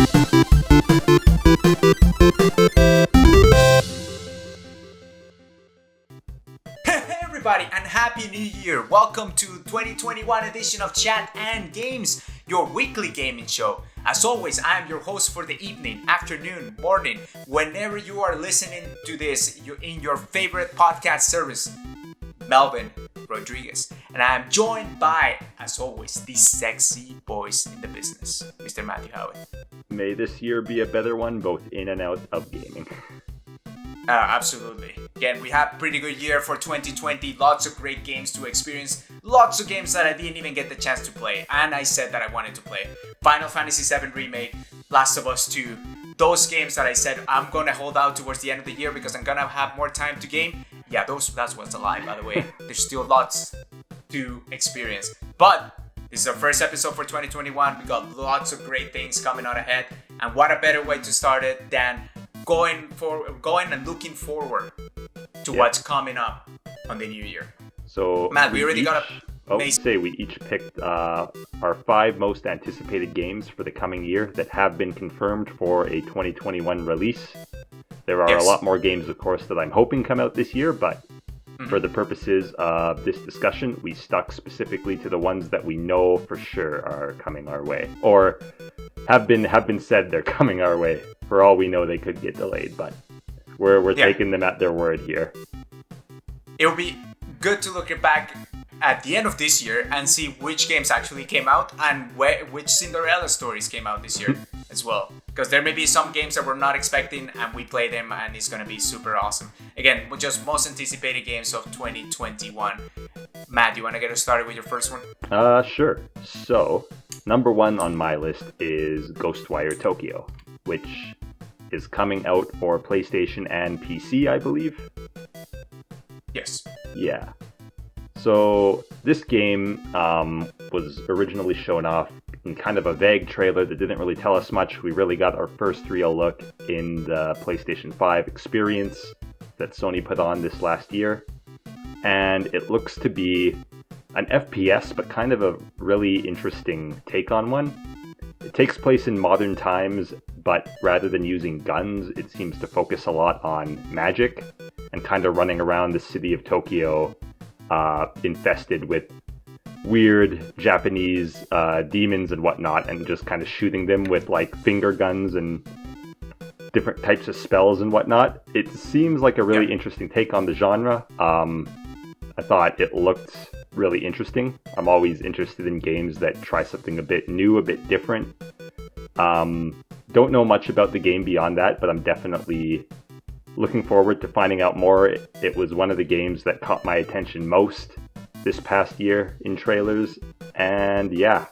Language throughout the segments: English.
Hey everybody, and Happy New Year! Welcome to 2021 edition of Chat and Games, your weekly gaming show. As always, I am your host for the evening, afternoon, morning, whenever you are listening to this in your favorite podcast service, Melvin Rodriguez. And I am joined by, as always, the sexy voice in the business, Mr. Matthew Howitt. May this year be a better one, both in and out of gaming. Absolutely. Again, we had a pretty good year for 2020. Lots of great games to experience. Lots of games that I didn't even get the chance to play. And I said that I wanted to play. Final Fantasy VII Remake, Last of Us 2. Those games that I said I'm going to hold out towards the end of the year because I'm going to have more time to game. Yeah, that's what's a lie, by the way. There's still lots to experience. But this is our first episode for 2021. We got lots of great things coming on ahead. And what a better way to start it than going and looking forward to what's coming up on the new year. So Matt, we already got we each picked our 5 most anticipated games for the coming year that have been confirmed for a 2021 release. There are a lot more games, of course, that I'm hoping come out this year, but for the purposes of this discussion, we stuck specifically to the ones that we know for sure are coming our way, or have been said they're coming our way. For all we know, they could get delayed, but we're taking them at their word here. It will be good to look back at the end of this year and see which games actually came out and which Cinderella stories came out this year as well. Because there may be some games that we're not expecting and we play them and it's going to be super awesome. Again, just most anticipated games of 2021. Matt, you want to get us started with your first one? Sure. So, number 1 on my list is Ghostwire Tokyo, which is coming out for PlayStation and PC, I believe. Yes. Yeah. So this game was originally shown off in kind of a vague trailer that didn't really tell us much. We really got our first real look in the PlayStation 5 experience that Sony put on this last year. And it looks to be an FPS, but kind of a really interesting take on one. It takes place in modern times, but rather than using guns, it seems to focus a lot on magic and kind of running around the city of Tokyo infested with weird Japanese demons and whatnot, and just kind of shooting them with like finger guns and different types of spells and whatnot. It seems like a really interesting take on the genre. I thought it looked really interesting. I'm always interested in games that try something a bit new, a bit different. Don't know much about the game beyond that, but I'm definitely looking forward to finding out more. It was one of the games that caught my attention most this past year in trailers, and yeah.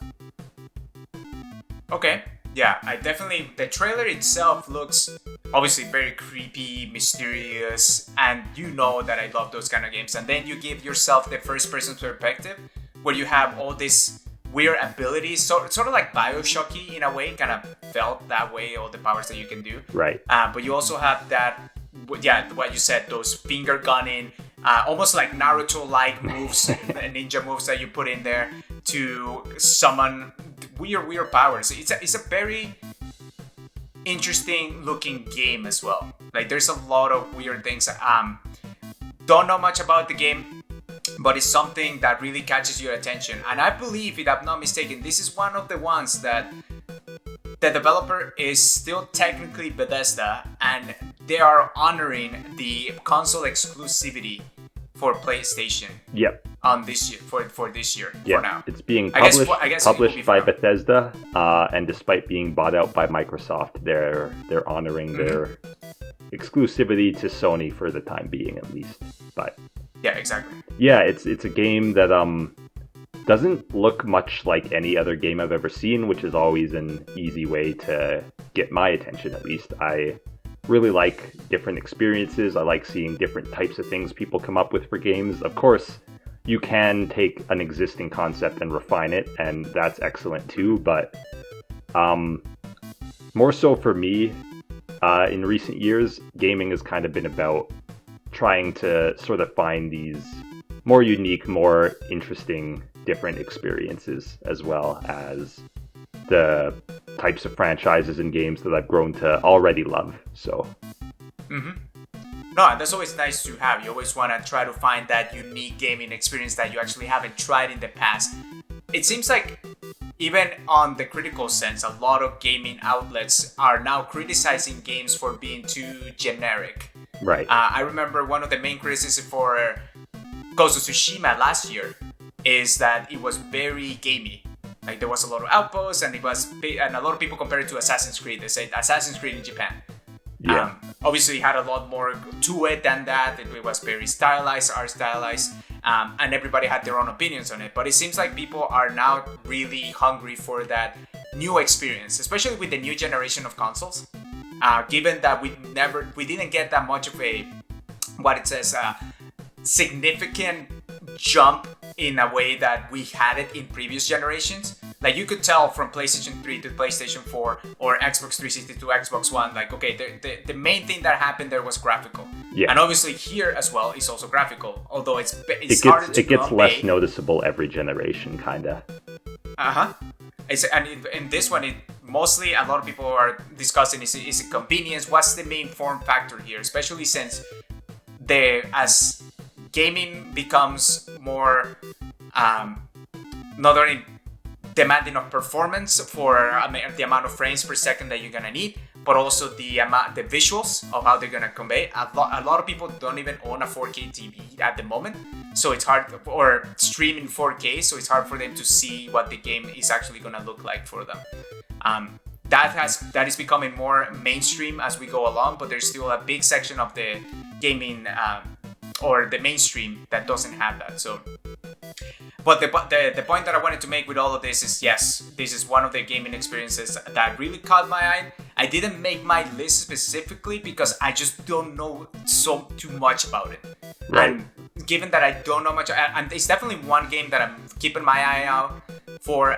Okay, yeah, the trailer itself looks obviously very creepy, mysterious, and you know that I love those kind of games. And then you give yourself the first person perspective where you have all this weird abilities, sort of like Bioshocky in a way, kind of felt that way, all the powers that you can do. Right. But you also have that, what you said, those finger gunning, almost like Naruto-like moves, ninja moves that you put in there to summon weird powers. It's a very interesting looking game as well. Like there's a lot of weird things. Don't know much about the game, but it's something that really catches your attention. And I believe, if I'm not mistaken, this is one of the ones that the developer is still technically Bethesda, and they are honoring the console exclusivity for PlayStation. Yep. On this year, for this year, for now. It's being published by Bethesda, and despite being bought out by Microsoft, they're honoring their exclusivity to Sony for the time being, at least. But yeah, exactly. Yeah, it's a game that doesn't look much like any other game I've ever seen, which is always an easy way to get my attention, at least. I really like different experiences. I like seeing different types of things people come up with for games. Of course, you can take an existing concept and refine it, and that's excellent too, but more so for me, in recent years, gaming has kind of been about trying to sort of find these more unique, more interesting, different experiences, as well as the types of franchises and games that I've grown to already love. So. Mm-hmm. No, that's always nice to have. You always want to try to find that unique gaming experience that you actually haven't tried in the past. It seems like even on the critical sense, a lot of gaming outlets are now criticizing games for being too generic. Right. I remember one of the main criticisms for Ghost of Tsushima last year is that it was very gamey. Like there was a lot of outposts, and a lot of people compare it to Assassin's Creed. They say Assassin's Creed in Japan. Yeah. Obviously, it had a lot more to it than that. It was very stylized, art stylized, and everybody had their own opinions on it. But it seems like people are now really hungry for that new experience, especially with the new generation of consoles. Given that we didn't get that much of a, significant jump in a way that we had it in previous generations. Like you could tell from PlayStation 3 to PlayStation 4 or Xbox 360 to Xbox One, like, okay, the main thing that happened there was graphical. Yeah. And obviously here as well is also graphical, although it gets less noticeable every generation, kind of. Uh-huh. And in this one, mostly a lot of people are discussing is it convenience? What's the main form factor here? Especially since as gaming becomes more not only demanding of performance for the amount of frames per second that you're gonna need, but also the visuals of how they're gonna convey. A lot of people don't even own a 4K TV at the moment, so it's hard, or stream in 4K, so it's hard for them to see what the game is actually gonna look like for them. That is becoming more mainstream as we go along, but there's still a big section of the gaming or the mainstream that doesn't have that. So. But the point that I wanted to make with all of this is, yes, this is one of the gaming experiences that really caught my eye. I didn't make my list specifically because I just don't know too much about it. Right. And given that I don't know much, and it's definitely one game that I'm keeping my eye out for,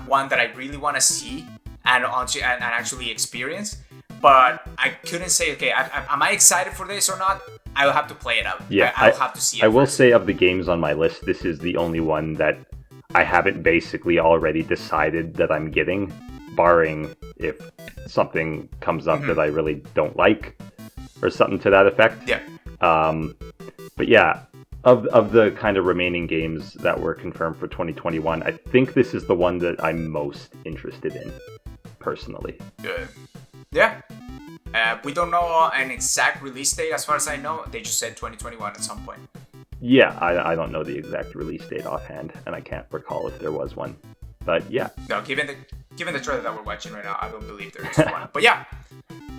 one that I really want to see and actually experience. But I couldn't say, okay, am I excited for this or not? I'll have to play it out. Yeah, I'll have to see it. I will say of the games on my list, this is the only one that I haven't basically already decided that I'm getting, barring if something comes up that I really don't like or something to that effect. Yeah. But yeah, of the kind of remaining games that were confirmed for 2021, I think this is the one that I'm most interested in, personally. Good. Yeah. We don't know an exact release date as far as I know. They just said 2021 at some point. Yeah, I don't know the exact release date offhand, and I can't recall if there was one. But yeah. No, given the trailer that we're watching right now, I don't believe there is one. But yeah,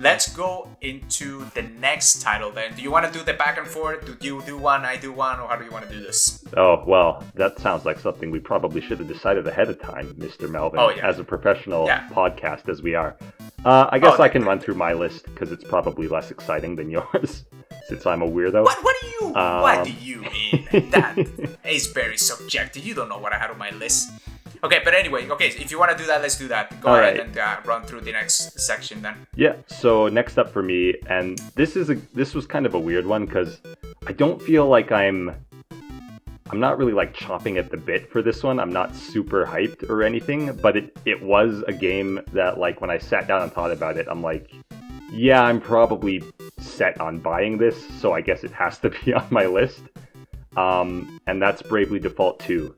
let's go into the next title then. Do you want to do the back and forth? Do you do one, I do one, or how do you want to do this? Oh, well, that sounds like something we probably should have decided ahead of time, Mr. Melvin, as a professional podcast as we are. I guess I can run through my list because it's probably less exciting than yours, since I'm a weirdo. What do you mean? That is very subjective. You don't know what I had on my list. Okay, but anyway, if you want to do that, let's do that. Go ahead and run through the next section then. Yeah, so next up for me, and this was kind of a weird one because I don't feel like I'm not really like chomping at the bit for this one. I'm not super hyped or anything, but it was a game that, like, when I sat down and thought about it, I'm like, yeah, I'm probably set on buying this, so I guess it has to be on my list. And that's Bravely Default 2.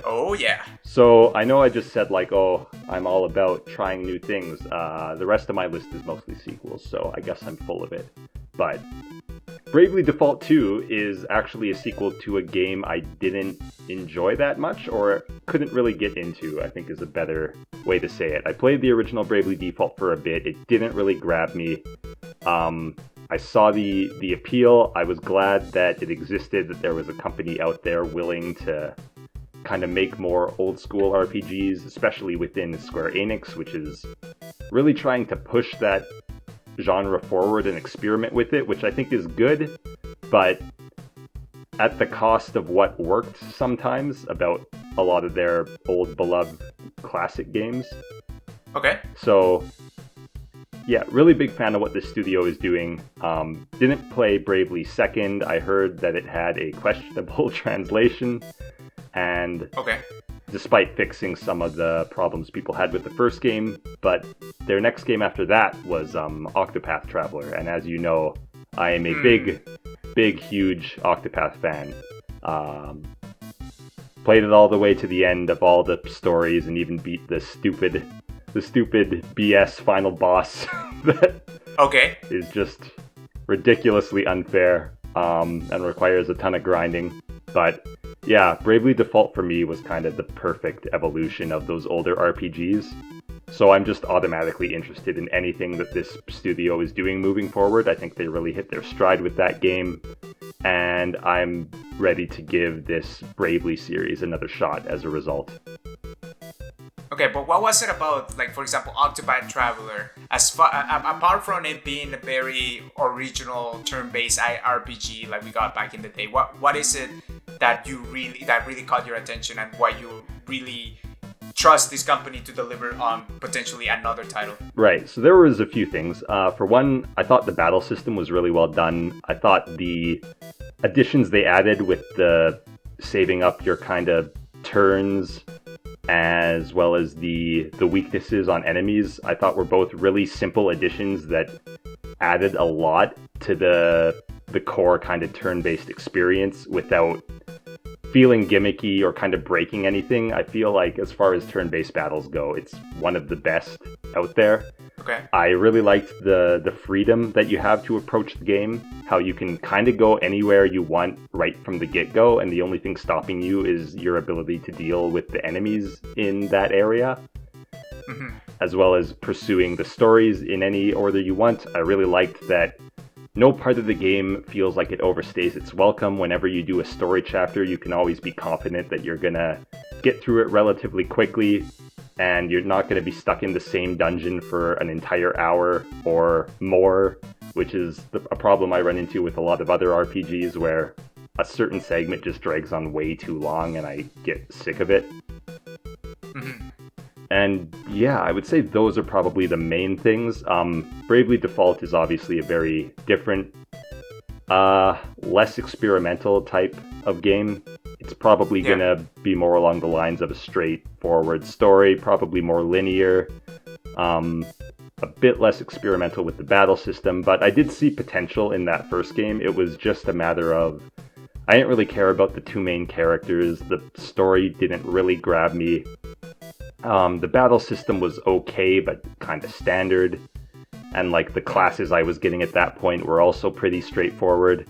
Oh, yeah. So I know I just said, like, oh, I'm all about trying new things. The rest of my list is mostly sequels, so I guess I'm full of it. But Bravely Default 2 is actually a sequel to a game I didn't enjoy that much, or couldn't really get into, I think is a better way to say it. I played the original Bravely Default for a bit. It didn't really grab me. I saw the appeal. I was glad that it existed, that there was a company out there willing to kind of make more old school RPGs, especially within Square Enix, which is really trying to push that genre forward and experiment with it, which I think is good, but at the cost of what worked sometimes about a lot of their old beloved classic games. Okay. So yeah, really big fan of what this studio is doing. Didn't play Bravely Second. I heard that it had a questionable translation, and despite fixing some of the problems people had with the first game. But their next game after that was Octopath Traveler, and as you know, I am a big, huge Octopath fan. Played it all the way to the end of all the stories, and even beat the stupid BS final boss that is just ridiculously unfair and requires a ton of grinding. But yeah, Bravely Default for me was kind of the perfect evolution of those older RPGs. So I'm just automatically interested in anything that this studio is doing moving forward. I think they really hit their stride with that game, and I'm ready to give this Bravely series another shot as a result. Okay, but what was it about, like, for example, Octopath Traveler, apart from it being a very original turn-based RPG like we got back in the day, what is it that really caught your attention, and why you really trust this company to deliver on potentially another title? Right, so there was a few things. For one, I thought the battle system was really well done. I thought the additions they added with the saving up your kind of turns, as well as the weaknesses on enemies, I thought were both really simple additions that added a lot to the core kind of turn-based experience without feeling gimmicky or kind of breaking anything. I feel like as far as turn-based battles go, it's one of the best out there. Okay. I really liked the freedom that you have to approach the game, how you can kind of go anywhere you want right from the get-go, and the only thing stopping you is your ability to deal with the enemies in that area, as well as pursuing the stories in any order you want. I really liked that no part of the game feels like it overstays its welcome. Whenever you do a story chapter, you can always be confident that you're gonna get through it relatively quickly, and you're not going to be stuck in the same dungeon for an entire hour or more, which is a problem I run into with a lot of other RPGs, where a certain segment just drags on way too long and I get sick of it. And yeah, I would say those are probably the main things. Bravely Default is obviously a very different, less experimental type of game. It's probably going to be more along the lines of a straightforward story, probably more linear, a bit less experimental with the battle system, but I did see potential in that first game. It was just a matter of, I didn't really care about the two main characters, the story didn't really grab me. The battle system was okay, but kind of standard, and like the classes I was getting at that point were also pretty straightforward.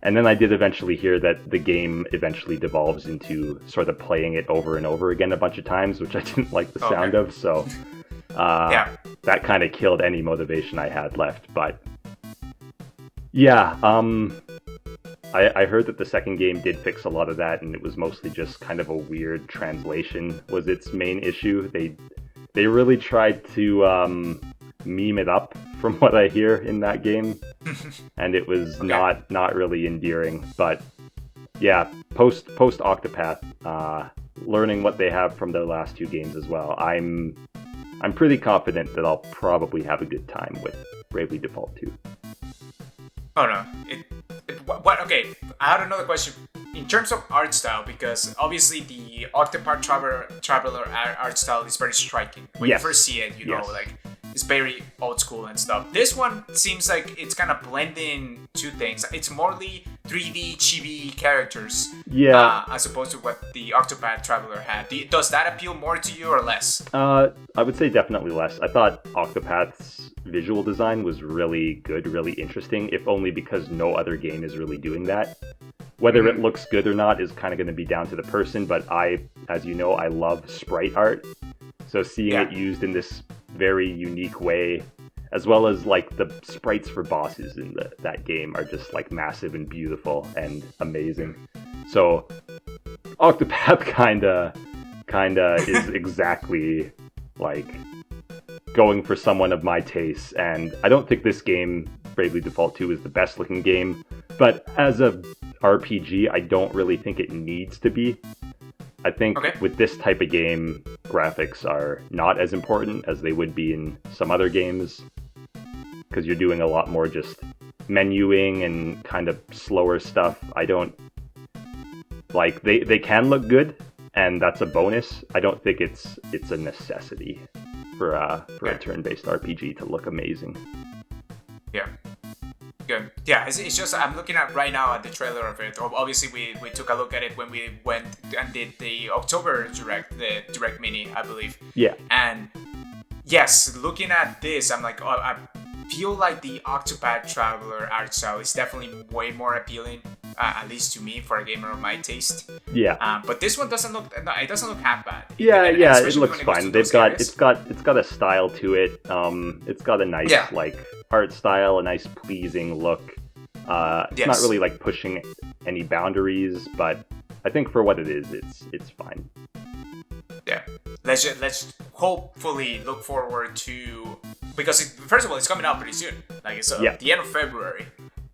And then I did eventually hear that the game eventually devolves into sort of playing it over and over again a bunch of times, which I didn't like the sound of, so that kind of killed any motivation I had left. But yeah, I heard that the second game did fix a lot of that, and it was mostly just kind of a weird translation was its main issue. They really tried to meme it up, from what I hear in that game, and it was not really endearing. But yeah, post Octopath, learning what they have from their last two games as well, I'm pretty confident that I'll probably have a good time with Bravely Default 2. Oh no, okay, I had another question. In terms of art style, because obviously the Octopath Traveler art style is very striking. When you first see it, you know, like, it's very old school and stuff. This one seems like it's kind of blending two things. It's morely 3D chibi characters, as opposed to what the Octopath Traveler had. Does that appeal more to you or less? I would say definitely less. I thought Octopath's visual design was really good, really interesting, if only because no other game is really doing that. Whether it looks good or not is kind of going to be down to the person, but as you know, I love sprite art. So seeing it used in this very unique way, as well as like the sprites for bosses in that game are just like massive and beautiful and amazing. So Octopath kinda is exactly like going for someone of my taste, and I don't think this game, Bravely Default 2, is the best looking game, but as a RPG, I don't really think it needs to be. I think with this type of game, graphics are not as important as they would be in some other games, because you're doing a lot more just menuing and kind of slower stuff. I don't like, they can look good, and that's a bonus. I don't think it's a necessity for a turn-based RPG to look amazing. Yeah. Good. Yeah, it's just I'm looking at right now at the trailer of it. Obviously, we took a look at it when we went and did the October the direct mini, I believe. Yeah. And yes, looking at this, I'm like, I feel like the Octopath Traveler art style is definitely way more appealing, at least to me, for a gamer of my taste. Yeah. But this one doesn't look half bad. Yeah, it looks fine. It's got a style to it. It's got a nice art style, a nice pleasing look. It's not really like pushing any boundaries, but I think for what it is, it's fine. Yeah, let's hopefully look forward to, because first of all, it's coming out pretty soon. Like it's the end of February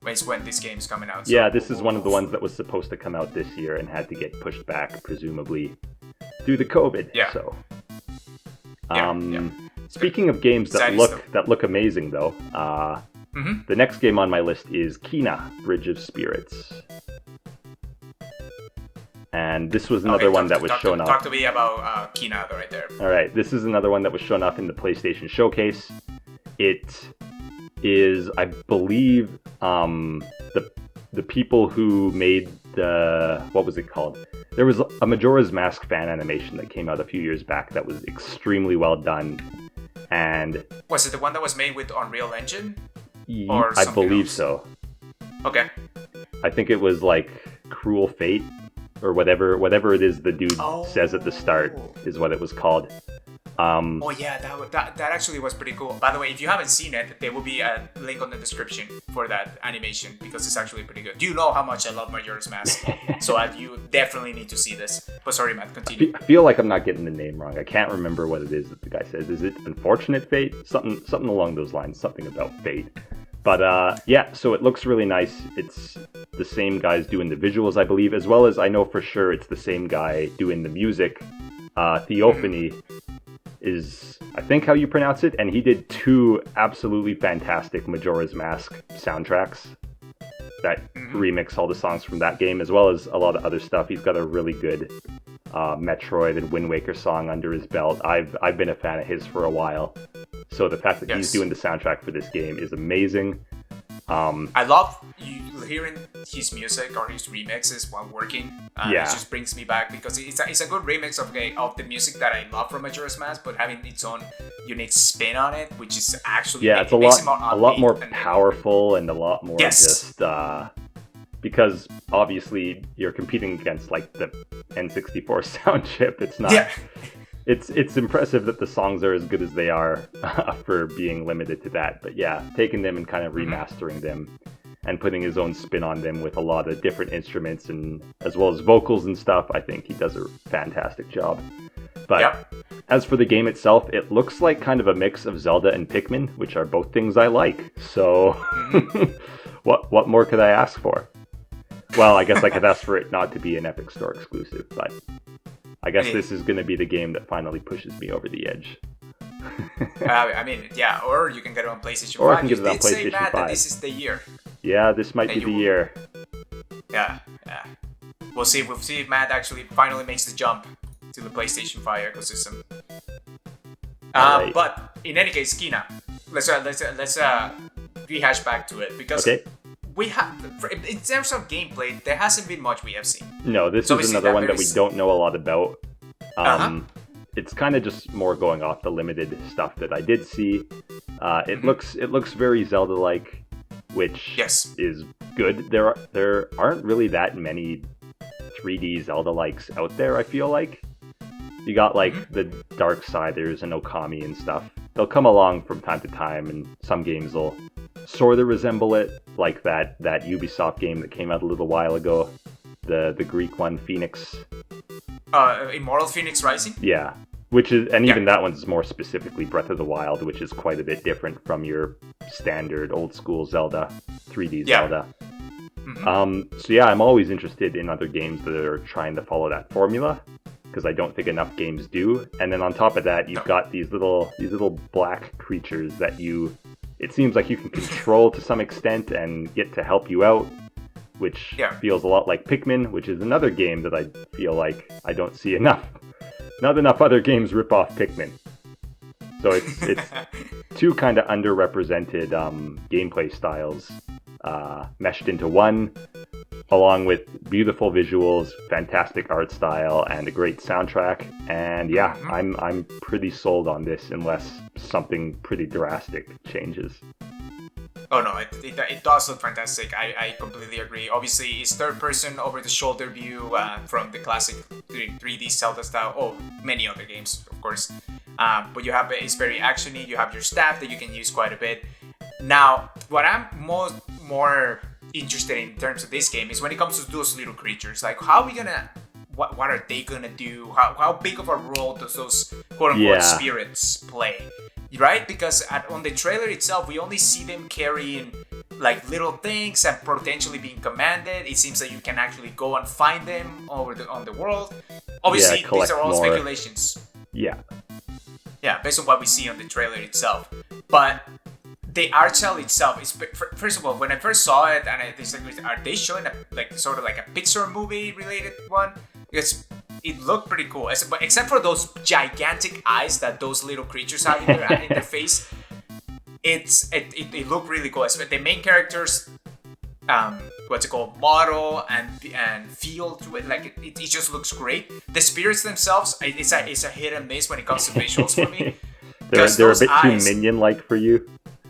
is when this game's coming out. So this is one of the ones that was supposed to come out this year and had to get pushed back, presumably due to COVID. Yeah. So, speaking of games that look amazing, though, the next game on my list is Kena: Bridge of Spirits. And this was another one that was shown off. Talk to me about Kena right there. All right, this is another one that was shown off in the PlayStation Showcase. It is, I believe, the people who made what was it called? There was a Majora's Mask fan animation that came out a few years back that was extremely well done. And was it the one that was made with Unreal Engine? I believe so. Okay. I think it was like Cruel Fate, or whatever it is the dude says at the start is what it was called. That actually was pretty cool. By the way, if you haven't seen it, there will be a link on the description for that animation, because it's actually pretty good. You know how much I love Majora's Mask, so you definitely need to see this. But sorry, Matt, continue. I feel like I'm not getting the name wrong. I can't remember what it is that the guy says. Is it Unfortunate Fate? Something along those lines. Something about fate. But so it looks really nice. It's the same guys doing the visuals, I believe, as well as I know for sure it's the same guy doing the music. Theophany is, I think, how you pronounce it, and he did 2 absolutely fantastic Majora's Mask soundtracks that remix all the songs from that game, as well as a lot of other stuff. He's got a really good Metroid and Wind Waker song under his belt. I've been a fan of his for a while. So the fact that he's doing the soundtrack for this game is amazing. I love hearing his music or his remixes while working. It just brings me back, because it's a good remix of the music that I love from Majora's Mask, but having its own unique spin on it, which is actually it's a lot more powerful and a lot more just because obviously you're competing against like the N64 sound chip. It's not. Yeah. It's impressive that the songs are as good as they are for being limited to that. But yeah, taking them and kind of remastering them and putting his own spin on them with a lot of different instruments and as well as vocals and stuff, I think he does a fantastic job. But as for the game itself, it looks like kind of a mix of Zelda and Pikmin, which are both things I like. So what more could I ask for? Well, I guess I could ask for it not to be an Epic Store exclusive, but I guess this is going to be the game that finally pushes me over the edge. Or you can get it on PlayStation 5. Or I can get it on PlayStation 5. You did say, Matt, that this is the year. Yeah, this might be the year. Yeah. We'll see if Matt actually finally makes the jump to the PlayStation 5 ecosystem. Right. But in any case, Kena, let's rehash back to it, because we have, in terms of gameplay, there hasn't been much we have seen. No, this is another one that we don't know a lot about. It's kind of just more going off the limited stuff that I did see. It looks very Zelda-like, which is good. There aren't really that many 3D Zelda-likes out there, I feel like. You got like the Darksiders and Okami and stuff. They'll come along from time to time, and some games will sort of resemble it, like that Ubisoft game that came out a little while ago, the Greek one, Phoenix. Immortal Phoenix Rising? Yeah. Even that one's more specifically Breath of the Wild, which is quite a bit different from your standard old school Zelda, 3D Zelda. I'm always interested in other games that are trying to follow that formula, because I don't think enough games do. And then on top of that, you've got these little black creatures that it seems like you can control to some extent and get to help you out. which Yeah. feels a lot like Pikmin, which is another game that I feel like I don't see enough. Not enough other games rip off Pikmin. So it's two kind of underrepresented gameplay styles meshed into one, along with beautiful visuals, fantastic art style, and a great soundtrack. And yeah, I'm pretty sold on this unless something pretty drastic changes. Oh no, it does look fantastic. I completely agree. Obviously, it's third-person over-the-shoulder view from the classic 3D Zelda style. Oh, many other games, of course. But it's very actiony. You have your staff that you can use quite a bit. Now, what I'm more interested in terms of this game is when it comes to those little creatures. Like, how are we gonna? What are they gonna do? How big of a role does those quote-unquote spirits play? Right? Because on the trailer itself, we only see them carrying like little things and potentially being commanded. It seems that you can actually go and find them on the world. Obviously, these are all speculations. Yeah, based on what we see on the trailer itself. But the art style itself is, first of all, when I first saw it, and are they showing sort of like a Pixar movie related one? Because it looked pretty cool, except for those gigantic eyes that those little creatures have in their face. It looked really cool. The main characters, model and feel to it, like it just looks great. The spirits themselves, it's a hit and miss when it comes to visuals for me. they're a bit too minion-like for you.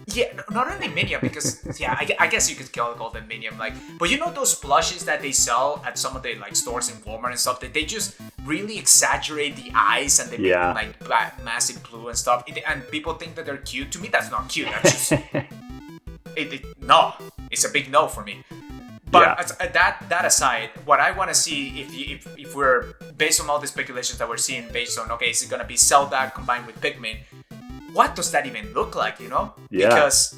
Yeah, not only Minion, because I guess you could call them Minion, but you know those plushes that they sell at some of the stores in Walmart and stuff, that they just really exaggerate the eyes and they make them black, massive blue and stuff, and people think that they're cute. To me, that's not cute. That's just no, it's a big no for me. But that aside, what I want to see, if we're based on all the speculations that we're seeing, based on is it gonna be Zelda combined with Pikmin? What does that even look like, Yeah. Because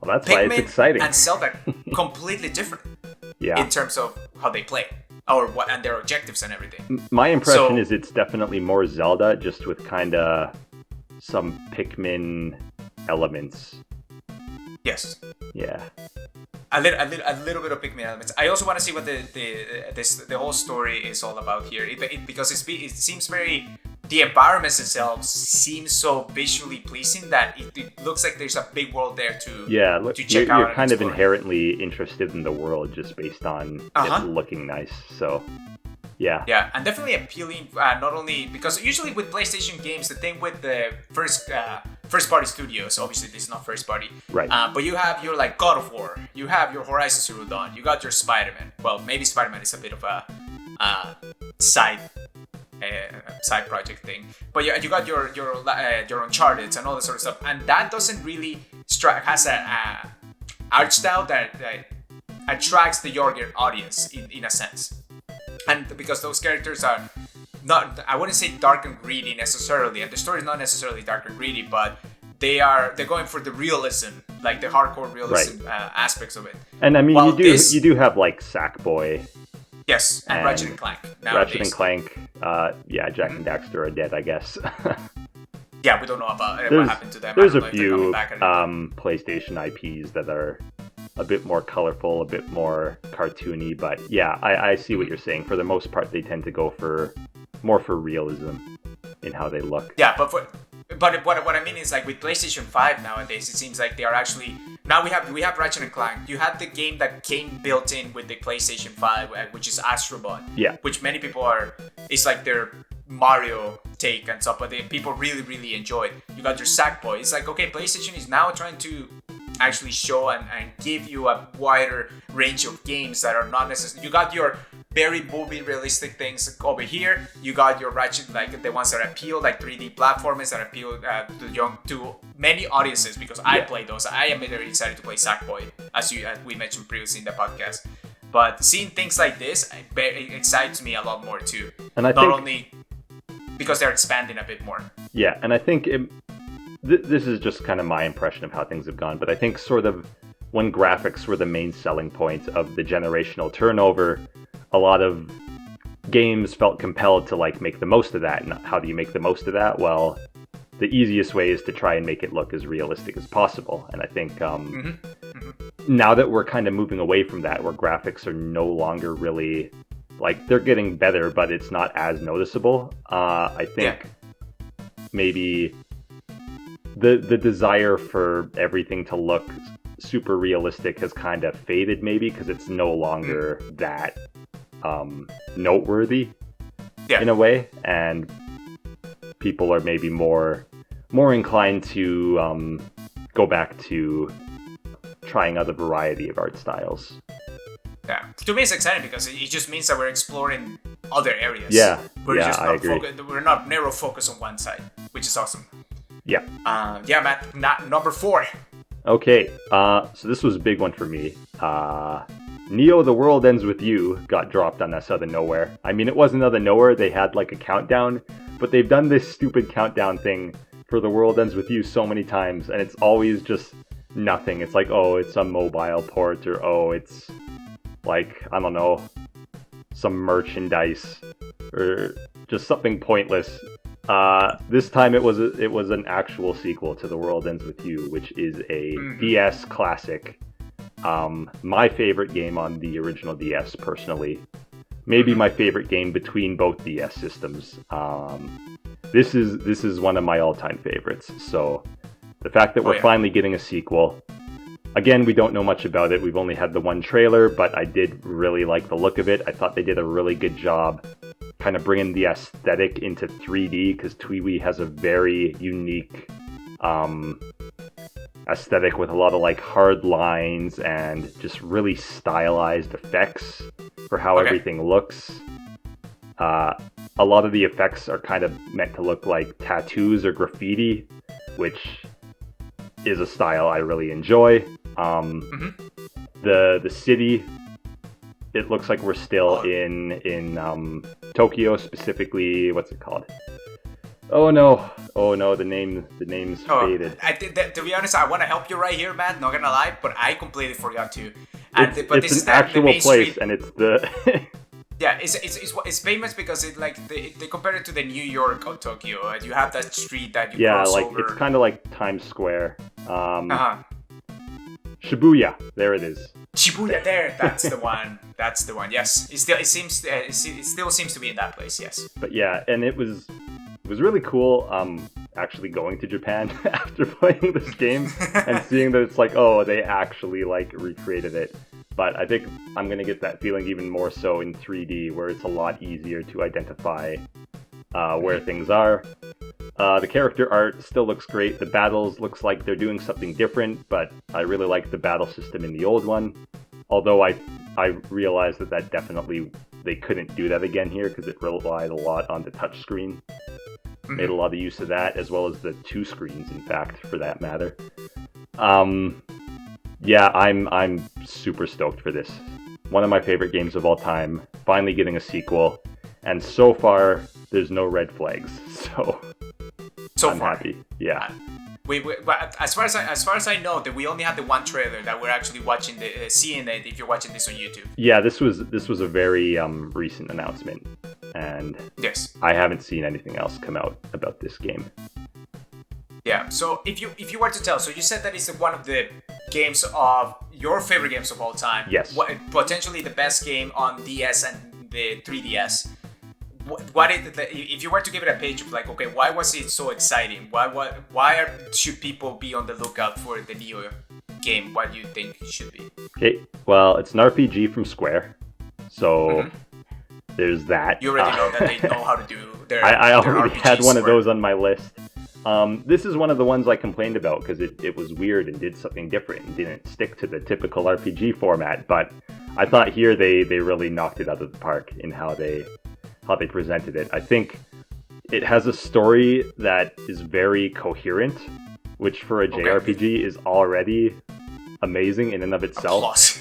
that's why it's exciting. And Zelda completely different in terms of how they play and their objectives and everything. My impression is it's definitely more Zelda, just with kind of some Pikmin elements. Yes. Yeah. A little bit of Pikmin elements. I also want to see what the whole story is all about here, because it seems very. The environments themselves seem so visually pleasing that it looks like there's a big world there to check out. You're kind of inherently interested in the world just based on it looking nice. So, yeah. Yeah, and definitely appealing. Not only because usually with PlayStation games, the thing with the first party studios, obviously this is not first party, right? But you have your God of War, you have your Horizon Zero Dawn, you got your Spider-Man. Well, maybe Spider-Man is a bit of a side project thing, but you got your Uncharted and all that sort of stuff, and that doesn't really has a art style that attracts the younger audience in a sense, and because those characters are not, I wouldn't say dark and greedy necessarily, and the story is not necessarily dark and greedy, but they're going for the realism, like the hardcore realism aspects of it. And I mean, you do have Sackboy. Yes, and Ratchet and Clank. Ratchet and Clank, Jack and Daxter are dead, I guess. Yeah, we don't know about what happened to them. There's a few PlayStation IPs that are a bit more colorful, a bit more cartoony, but yeah, I see what you're saying. For the most part, they tend to go more for realism in how they look. Yeah, but what I mean is with PlayStation 5 nowadays, it seems like they are actually. Now we have Ratchet and Clank. You had the game that came built in with the PlayStation 5, which is Astro Bot. Yeah. Which many people it's like their Mario take and stuff, but people really, really enjoy it. You got your Sackboy. It's okay, PlayStation is now trying to actually show and give you a wider range of games that are not necessarily. You got your very movie realistic things over here. You got your Ratchet, the ones that appeal, 3D platformers that appeal to many audiences, because I play those. I am very excited to play Sackboy, as we mentioned previously in the podcast. But seeing things like this excites me a lot more too. And not only because they're expanding a bit more. Yeah, and I think this is just kind of my impression of how things have gone, but I think sort of when graphics were the main selling point of the generational turnover, a lot of games felt compelled to make the most of that. And how do you make the most of that? Well, the easiest way is to try and make it look as realistic as possible. And I think now that we're kind of moving away from that, where graphics are no longer really, like, they're getting better, but it's not as noticeable. I think maybe the desire for everything to look super realistic has kind of faded, maybe, because it's no longer that noteworthy in a way, and people are maybe more inclined to go back to trying out a variety of art styles. Yeah, to me it's exciting because it just means that we're exploring other areas. Yeah, I agree. We're not narrow focused on one side, which is awesome. Yeah. Matt, number 4. Okay, so this was a big one for me. Neo: The World Ends With You got dropped on us out of nowhere. I mean, it wasn't out of nowhere. They had like a countdown, but they've done this stupid countdown thing for The World Ends With You so many times, and it's always just nothing. It's like, oh, it's a mobile port, or oh, it's like, I don't know, some merchandise, or just something pointless. This time it was an actual sequel to The World Ends With You, which is a DS classic. My favorite game on the original DS, personally. Maybe my favorite game between both DS systems. This is one of my all-time favorites. So the fact that we're finally getting a sequel. Again, we don't know much about it. We've only had the one trailer, but I did really like the look of it. I thought they did a really good job kind of bringing the aesthetic into 3D, because TWiWi has a very unique aesthetic with a lot of like hard lines and just really stylized effects for how everything looks. A lot of the effects are kind of meant to look like tattoos or graffiti, which is a style I really enjoy. The city, it looks like we're still in Tokyo, specifically. What's it called? Oh no, the name's faded. To be honest, I want to help you right here, Matt. Not gonna lie, but I completely forgot to. But this is an actual place, street. And it's the. Yeah, it's famous because they compare it to the New York of Tokyo. You have that street that you cross over. It's kind of like Times Square. Shibuya, there it is. Shibuya, that's the one. That's the one. Yes, it still seems to be in that place. Yes. But yeah, and it was really cool. Actually going to Japan after playing this game and seeing that it's like, oh, they actually like recreated it. But I think I'm gonna get that feeling even more so in 3D, where it's a lot easier to identify where things are. The character art still looks great. The battles looks like they're doing something different, but I really like the battle system in the old one. Although I realized that definitely they couldn't do that again here, because it relied a lot on the touchscreen. Made a lot of use of that, as well as the 2 screens, in fact, for that matter. Yeah, I'm super stoked for this. One of my favorite games of all time. Finally getting a sequel, and so far there's no red flags. So I'm happy. Yeah. But as far as I know, that we only had the one trailer that we're actually watching, seeing it if you're watching this on YouTube. Yeah, this was a very recent announcement, and yes, I haven't seen anything else come out about this game. Yeah. So if you were to tell, so you said that it's one of the games of your favorite games of all time. Yes. Potentially the best game on DS and the 3DS. If you were to give it a page of like, okay, why was it so exciting? Why should people be on the lookout for the Neo game? What do you think it should be? Okay, well, it's an RPG from Square, so there's that. You already know that they know how to do their. I already RPGs had one of those on my list. This is one of the ones I complained about because it was weird and did something different and didn't stick to the typical RPG format. But I thought here they really knocked it out of the park in how they presented it. I think it has a story that is very coherent, which for a JRPG is already amazing in and of itself.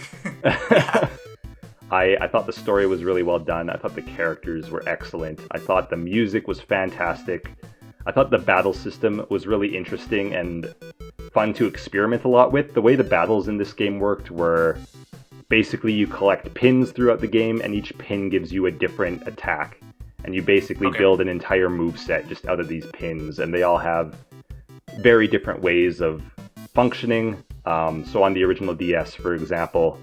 I thought the story was really well done. I thought the characters were excellent. I thought the music was fantastic. I thought the battle system was really interesting and fun to experiment a lot with. The way the battles in this game worked were basically you collect pins throughout the game, and each pin gives you a different attack. And you basically build an entire moveset just out of these pins, and they all have very different ways of functioning. So on the original DS, for example,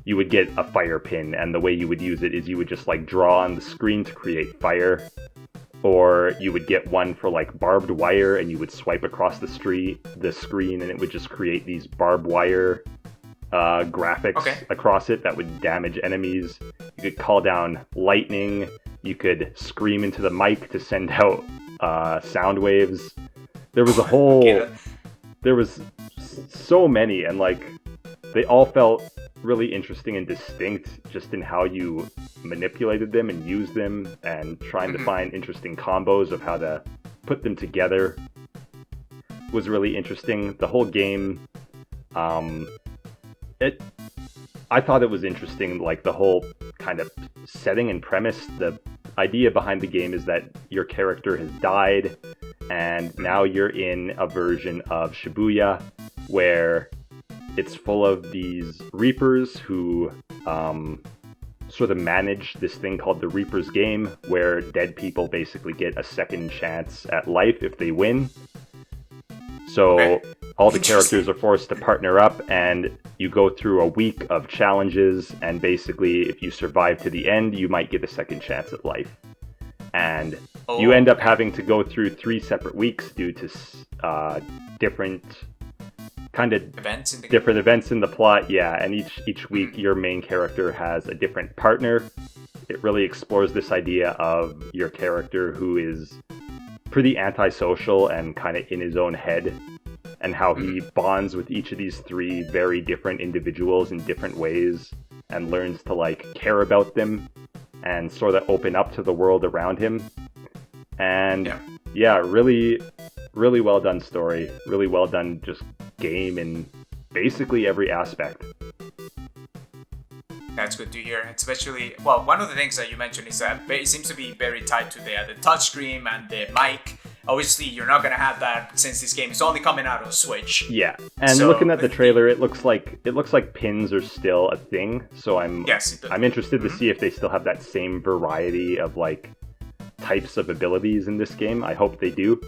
you would get a fire pin, and the way you would use it is you would just like draw on the screen to create fire, or you would get one for like barbed wire, and you would swipe across the screen, and it would just create these barbed wire graphics across it that would damage enemies. You could call down lightning. You could scream into the mic to send out sound waves. There was a whole... There was so many, and like they all felt really interesting and distinct just in how you manipulated them and used them, and trying to find interesting combos of how to put them together was really interesting. The whole game, I thought it was interesting, like the whole kind of setting and premise. The idea behind the game is that your character has died, and now you're in a version of Shibuya where it's full of these Reapers who sort of manage this thing called the Reaper's Game, where dead people basically get a second chance at life if they win. So all the characters are forced to partner up, and you go through a week of challenges, and basically if you survive to the end, you might get a second chance at life. And you end up having to go through 3 separate weeks due to different events in the plot. Yeah, and each week your main character has a different partner. It really explores this idea of your character who is pretty antisocial and kind of in his own head, and how he bonds with each of these 3 very different individuals in different ways, and learns to like care about them and sort of open up to the world around him. And yeah, really, really well done story, really well done just game in basically every aspect. That's good to hear. Especially, well, one of the things that you mentioned is that it seems to be very tied to the touchscreen and the mic. Obviously, you're not gonna have that since this game is only coming out on Switch. Yeah, and looking at the trailer, it looks like pins are still a thing. So I'm interested to see if they still have that same variety of like types of abilities in this game. I hope they do.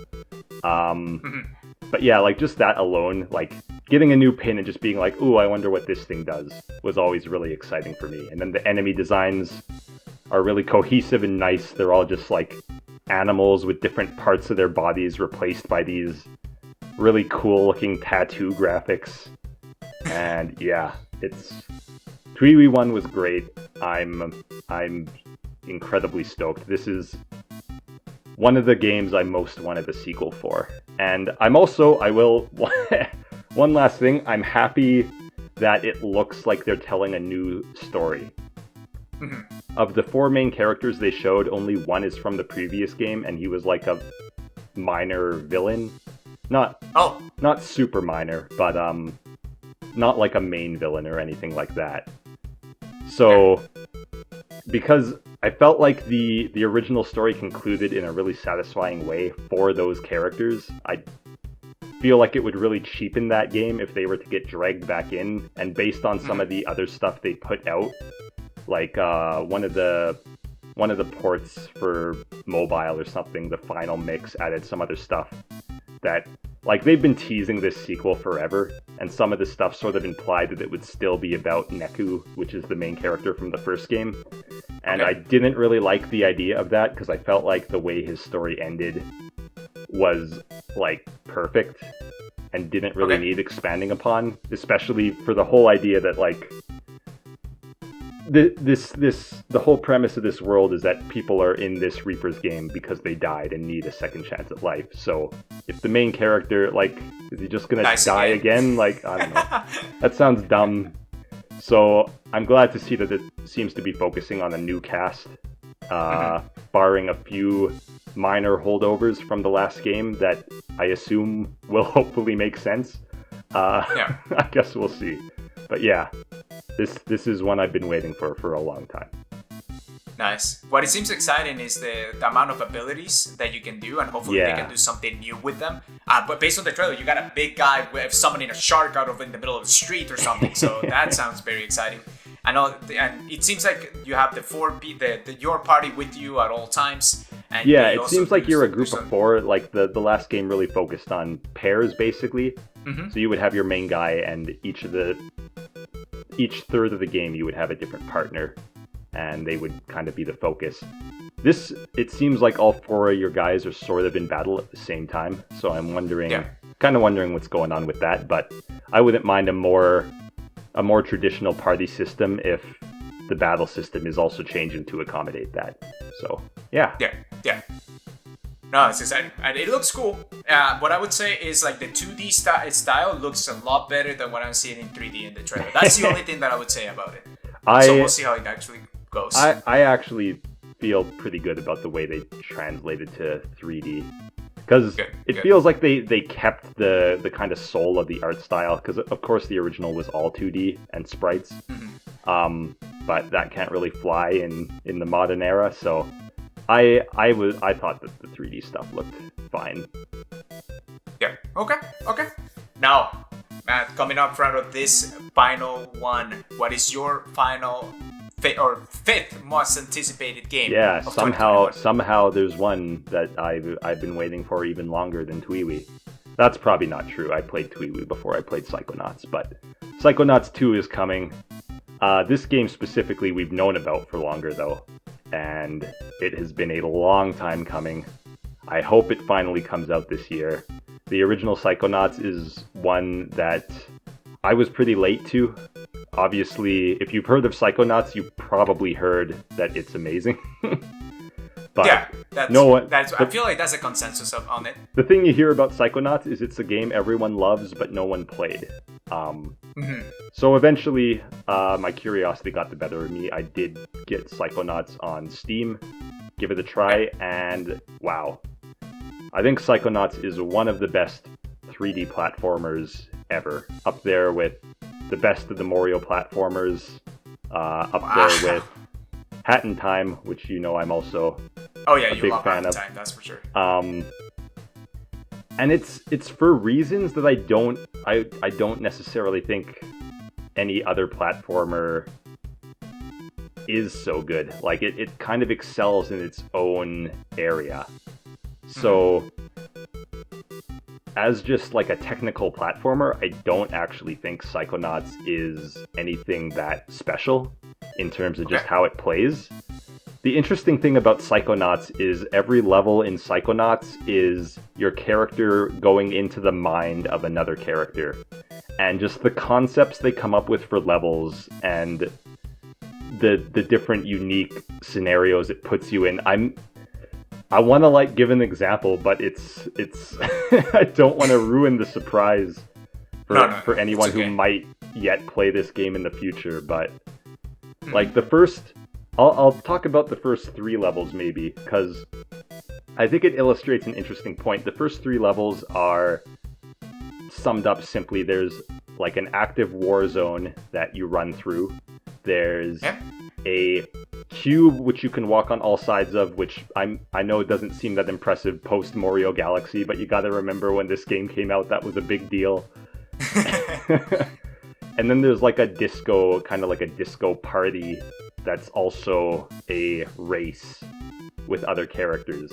But yeah, like just that alone, like getting a new pin and just being like, ooh, I wonder what this thing does, was always really exciting for me. And then the enemy designs are really cohesive and nice. They're all just like animals with different parts of their bodies replaced by these really cool looking tattoo graphics. And yeah, it's 3v1 was great. I'm incredibly stoked. This is one of the games I most wanted a sequel for. And one last thing, I'm happy that it looks like they're telling a new story. Of the 4 main characters they showed, only one is from the previous game, and he was like a minor villain. Not super minor, but not like a main villain or anything like that. So, because I felt like the original story concluded in a really satisfying way for those characters, I feel like it would really cheapen that game if they were to get dragged back in, and based on some of the other stuff they put out, like one of the ports for mobile or something, the final mix added some other stuff that, like, they've been teasing this sequel forever, and some of the stuff sort of implied that it would still be about Neku, which is the main character from the first game. And I didn't really like the idea of that, because I felt like the way his story ended was, like, perfect, and didn't really need expanding upon, especially for the whole idea that, like, the whole premise of this world is that people are in this Reaper's game because they died and need a second chance at life. So if the main character, like, is he just gonna die again? Like, I don't know. That sounds dumb. So I'm glad to see that it seems to be focusing on a new cast, barring a few minor holdovers from the last game that I assume will hopefully make sense. I guess we'll see. But yeah, this is one I've been waiting for a long time. Nice. What it seems exciting is the amount of abilities that you can do, and hopefully they can do something new with them. But based on the trailer, you got a big guy with summoning a shark out of in the middle of the street or something. So that sounds very exciting. I know, and it seems like you have your party with you at all times. And yeah, it seems like you're a group of 4. Like the last game really focused on pairs basically, So you would have your main guy, and each third of the game you would have a different partner, and they would kind of be the focus. This, it seems like all four of your guys are sort of in battle at the same time, so I'm wondering, kind of wondering what's going on with that, but I wouldn't mind a more traditional party system if the battle system is also changing to accommodate that. So, yeah. Yeah. No, it's exciting. And it looks cool. What I would say is like the 2D style looks a lot better than what I'm seeing in 3D in the trailer. That's the only thing that I would say about it. So we'll see how it actually goes. I actually feel pretty good about the way they translated to 3D. Because it feels like they kept the kind of soul of the art style. Because, of course, the original was all 2D and sprites. But that can't really fly in the modern era, so I thought that the 3D stuff looked fine. Yeah. Okay. Now, Matt, coming up front of this final one, what is your final fifth most anticipated game? Yeah, somehow there's one that I've been waiting for even longer than Twiwi. That's probably not true. I played Twiwi before I played Psychonauts, but Psychonauts 2 is coming. This game specifically we've known about for longer though, and it has been a long time coming. I hope it finally comes out this year. The original Psychonauts is one that I was pretty late to. Obviously, if you've heard of Psychonauts, you've probably heard that it's amazing. But yeah, I feel like that's a consensus on it. The thing you hear about Psychonauts is it's a game everyone loves, but no one played. So eventually, my curiosity got the better of me. I did get Psychonauts on Steam, give it a try, and wow. I think Psychonauts is one of the best 3D platformers ever. Up there with the best of the Mario platformers, there with Hat in Time, which you know I'm also a big fan of. Time, that's for sure. And it's for reasons that I don't necessarily think any other platformer is so good. Like it kind of excels in its own area. So as just like a technical platformer, I don't actually think Psychonauts is anything that special in terms of just how it plays. The interesting thing about Psychonauts is every level in Psychonauts is your character going into the mind of another character. And just the concepts they come up with for levels and the different unique scenarios it puts you in. I want to like give an example, but it's I don't want to ruin the surprise for anyone who might yet play this game in the future, but like the first I'll talk about the first 3 levels maybe, because I think it illustrates an interesting point. The first 3 levels are summed up simply. There's like an active war zone that you run through. There's a cube which you can walk on all sides of, which I know it doesn't seem that impressive post Mario Galaxy, but you gotta remember when this game came out, that was a big deal. And then there's like a disco, kind of like a disco party that's also a race with other characters.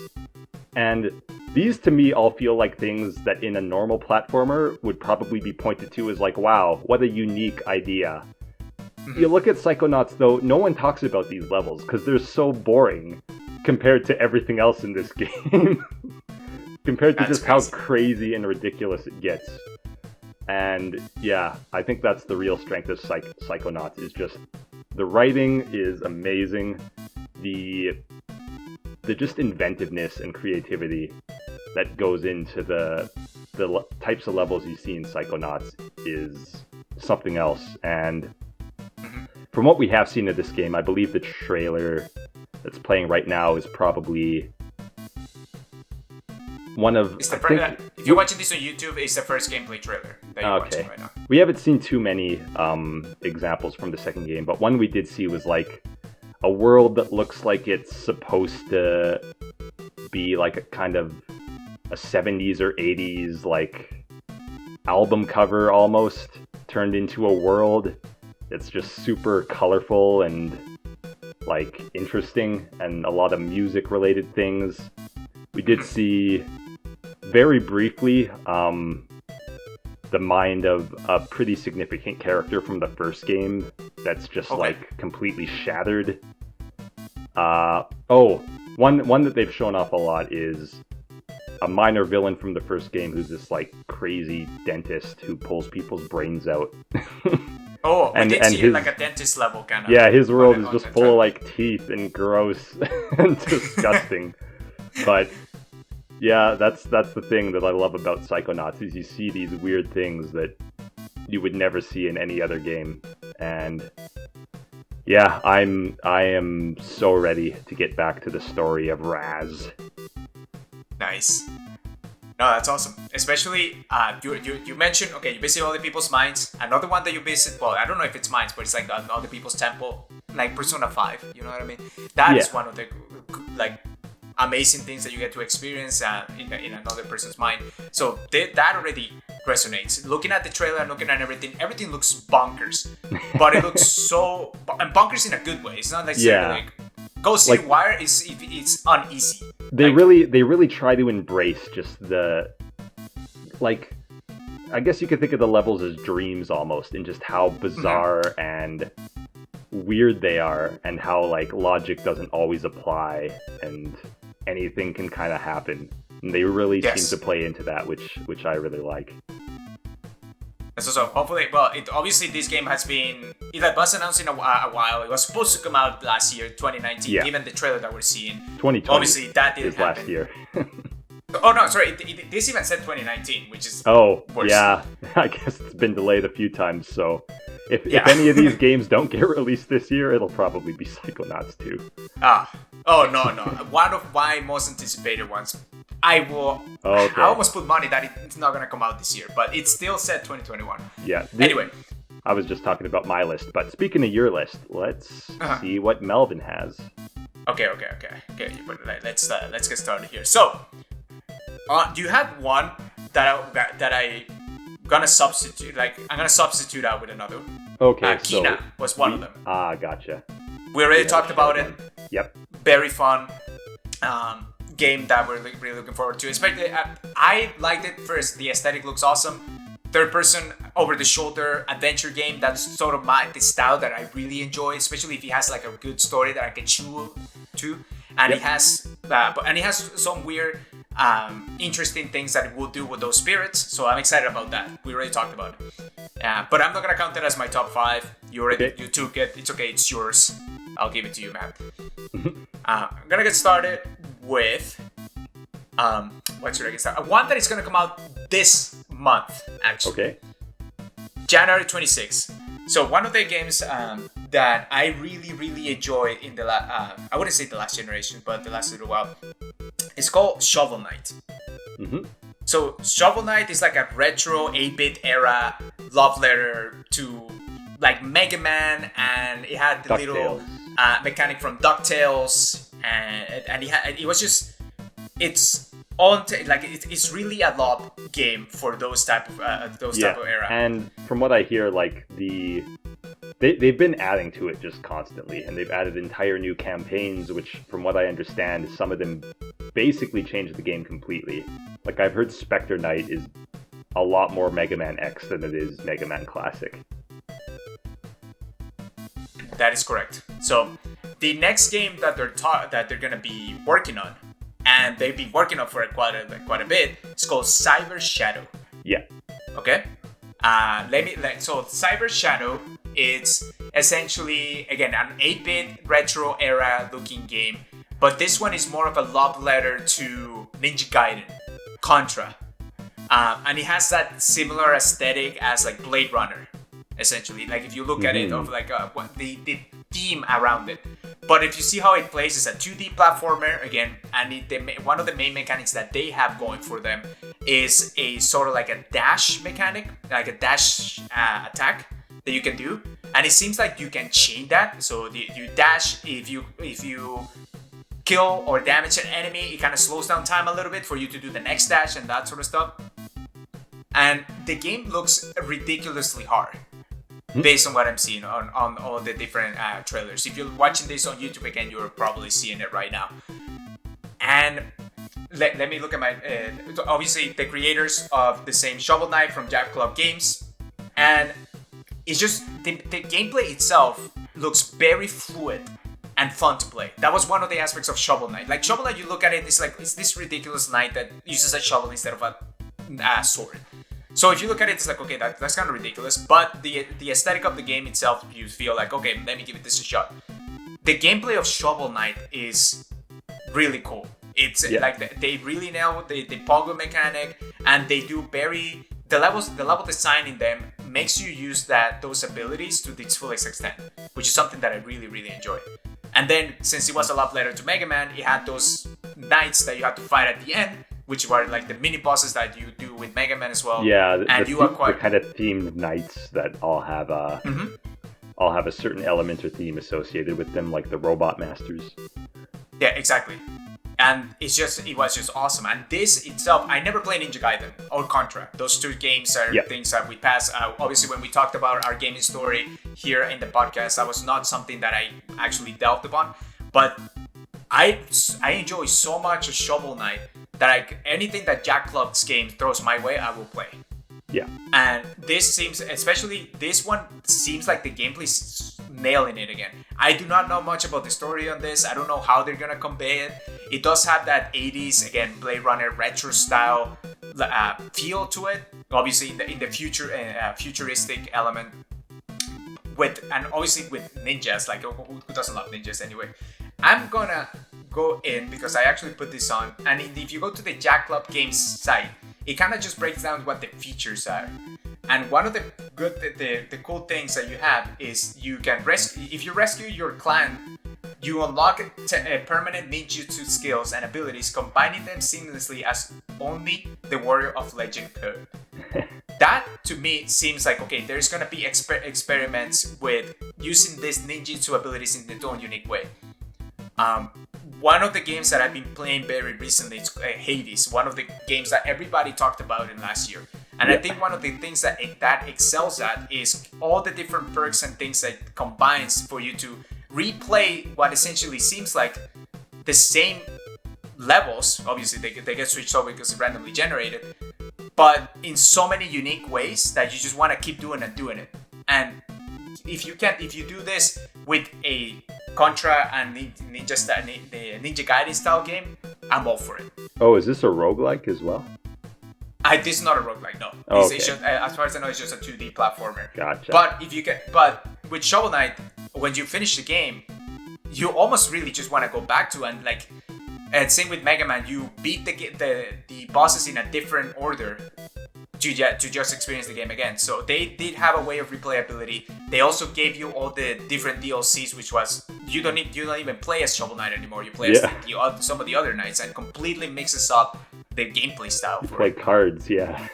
And these to me all feel like things that in a normal platformer would probably be pointed to as like, wow, what a unique idea. You look at Psychonauts though, no one talks about these levels because they're so boring compared to everything else in this game. Compared to just crazy. How crazy and ridiculous it gets. And yeah, I think that's the real strength of Psychonauts, is just the writing is amazing. The just inventiveness and creativity that goes into the types of levels you see in Psychonauts is something else. And from what we have seen of this game, I believe the trailer that's playing right now is probably one of... if you're watching this on YouTube, it's the first gameplay trailer that you're watching right now. We haven't seen too many examples from the second game, but one we did see was like a world that looks like it's supposed to be like a kind of a 70s or 80s like album cover almost, turned into a world that's just super colorful and like interesting, and a lot of music related things. We did see very briefly the mind of a pretty significant character from the first game that's just like completely shattered. One that they've shown off a lot is a minor villain from the first game who's this like crazy dentist who pulls people's brains out. And we did see like a dentist level kind of. Yeah, his world is just full of like teeth and gross and disgusting. But yeah, that's the thing that I love about Psychonauts is you see these weird things that you would never see in any other game. And yeah, I am so ready to get back to the story of Raz. Nice. No, that's awesome. Especially, you mentioned, you visit other people's minds. Another one that you visit, well, I don't know if it's minds, but it's like other people's temple, like Persona 5, you know what I mean? That is one of the, like, amazing things that you get to experience in another person's mind. So that already resonates. Looking at the trailer and looking at everything looks bonkers. But it looks so... And bonkers in a good way. It's not necessarily like... Go see like, Wire it's uneasy. They really try to embrace just the... Like... I guess you could think of the levels as dreams almost, in just how bizarre and weird they are, and how like logic doesn't always apply, and anything can kind of happen. And they really seem to play into that, which I really like. So hopefully, well, obviously this game has been, it was announced in a while. It was supposed to come out last year, 2019, given the trailer that we're seeing. 2020. Obviously that didn't happen. Last year. Oh no, sorry. This even said 2019, which is worse. Yeah. I guess it's been delayed a few times. So if any of these games don't get released this year, it'll probably be Psychonauts 2. Oh no. One of my most anticipated ones. I almost put money that it's not gonna come out this year, but it's still said 2021. Yeah. Anyway, I was just talking about my list, but speaking of your list, let's see what Melvin has. Okay. Let's get started here. So. Do you have one that I gonna substitute? Like I'm gonna substitute out with another. Okay. Kina was one of them. Gotcha. We already talked about it. Yep. Very fun game that we're really looking forward to. Especially, I liked it first. The aesthetic looks awesome. Third person, over the shoulder adventure game. That's sort of the style that I really enjoy. Especially if it has like a good story that I can chew to, and it has some weird. Interesting things that it will do with those spirits, so I'm excited about that. We already talked about it, but I'm not gonna count it as my top 5. You took it. It's okay. It's yours. I'll give it to you, Matt. I'm gonna get started with what should I get started? One that is gonna come out this month, actually. Okay. January 26th. So one of the games that I really enjoyed in the I wouldn't say the last generation, but the last little while. It's called Shovel Knight. Mm-hmm. So Shovel Knight is like a retro 8-bit era love letter to like Mega Man, and it had the little mechanic from DuckTales, and it was just it's really a love game for those type of era. And from what I hear, like they've been adding to it just constantly, and they've added entire new campaigns, which from what I understand, some of them basically changed the game completely. Like I've heard Spectre Knight is a lot more Mega Man X than it is Mega Man Classic. That is correct. So the next game that they're gonna be working on, and they've been working on for quite a bit, is called Cyber Shadow. Yeah. Okay. So Cyber Shadow, it's essentially again an 8-bit retro era looking game. But this one is more of a love letter to Ninja Gaiden, Contra. And it has that similar aesthetic as like Blade Runner, essentially. Like if you look at it, of like the theme around it. But if you see how it plays, it's a 2D platformer again. And one of the main mechanics that they have going for them is a sort of like a dash mechanic, like a dash attack that you can do. And it seems like you can chain that. So you dash if you kill or damage an enemy, it kind of slows down time a little bit for you to do the next dash and that sort of stuff. And the game looks ridiculously hard based on what I'm seeing on all the different trailers. If you're watching this on YouTube again, you're probably seeing it right now. And let me look at my obviously the creators of the same Shovel Knight from Jack Club Games, and it's just the gameplay itself looks very fluid and fun to play. That was one of the aspects of Shovel Knight. Like Shovel Knight, you look at it, it's like it's this ridiculous knight that uses a shovel instead of a sword. So if you look at it, it's like, okay, that's kind of ridiculous. But the aesthetic of the game itself, you feel like, okay, let me give it this a shot. The gameplay of Shovel Knight is really cool. It's like they really nail the pogo mechanic, and they do the level design in them makes you use those abilities to its fullest extent, which is something that I really, really enjoy. And then, since it was a love letter to Mega Man, it had those knights that you had to fight at the end, which were like the mini bosses that you do with Mega Man as well. Yeah, and the kind of themed knights that all have a certain element or theme associated with them, like the Robot Masters. Yeah, exactly. And it was just awesome. And this itself, I never played Ninja Gaiden or Contra. Those two games are things that we pass. Obviously, when we talked about our gaming story here in the podcast, that was not something that I actually delved upon. But I enjoy so much of Shovel Knight that anything that Jack Club's game throws my way, I will play. Yeah. And especially this one seems like the gameplay's nailing it again. I do not know much about the story on this. I don't know how they're gonna convey it. It does have that 80s, again, Blade Runner retro style feel to it. Obviously, in the futuristic element. And obviously with ninjas, like who doesn't love ninjas anyway? I'm gonna go in because I actually put this on. And if you go to the Jack Club Games site, it kind of just breaks down what the features are. And one of the cool things that you have is you can if you rescue your clan, you unlock permanent ninjutsu skills and abilities, combining them seamlessly as only the Warrior of Legend could. That to me seems like, okay, there's gonna be experiments with using these ninjutsu abilities in their own unique way. One of the games that I've been playing very recently is Hades, one of the games that everybody talked about in last year. And I think one of the things that excels at is all the different perks and things that combines for you to replay what essentially seems like the same levels. Obviously, they get switched over because it's randomly generated, but in so many unique ways that you just want to keep doing it. And if you do this with a Contra and the Ninja Gaiden style game, I'm all for it. Oh, is this a roguelike as well? This is not a roguelike, no. Oh, okay. It's just, as far as I know, it's just a 2D platformer. Gotcha. But with Shovel Knight, when you finish the game, you almost really just want to go back to and same with Mega Man, you beat the bosses in a different order to just experience the game again. So they did have a way of replayability. They also gave you all the different DLCs, which was you don't even play as Shovel Knight anymore. You play as some of the other knights, and completely mixes up the gameplay style. You play cards, yeah.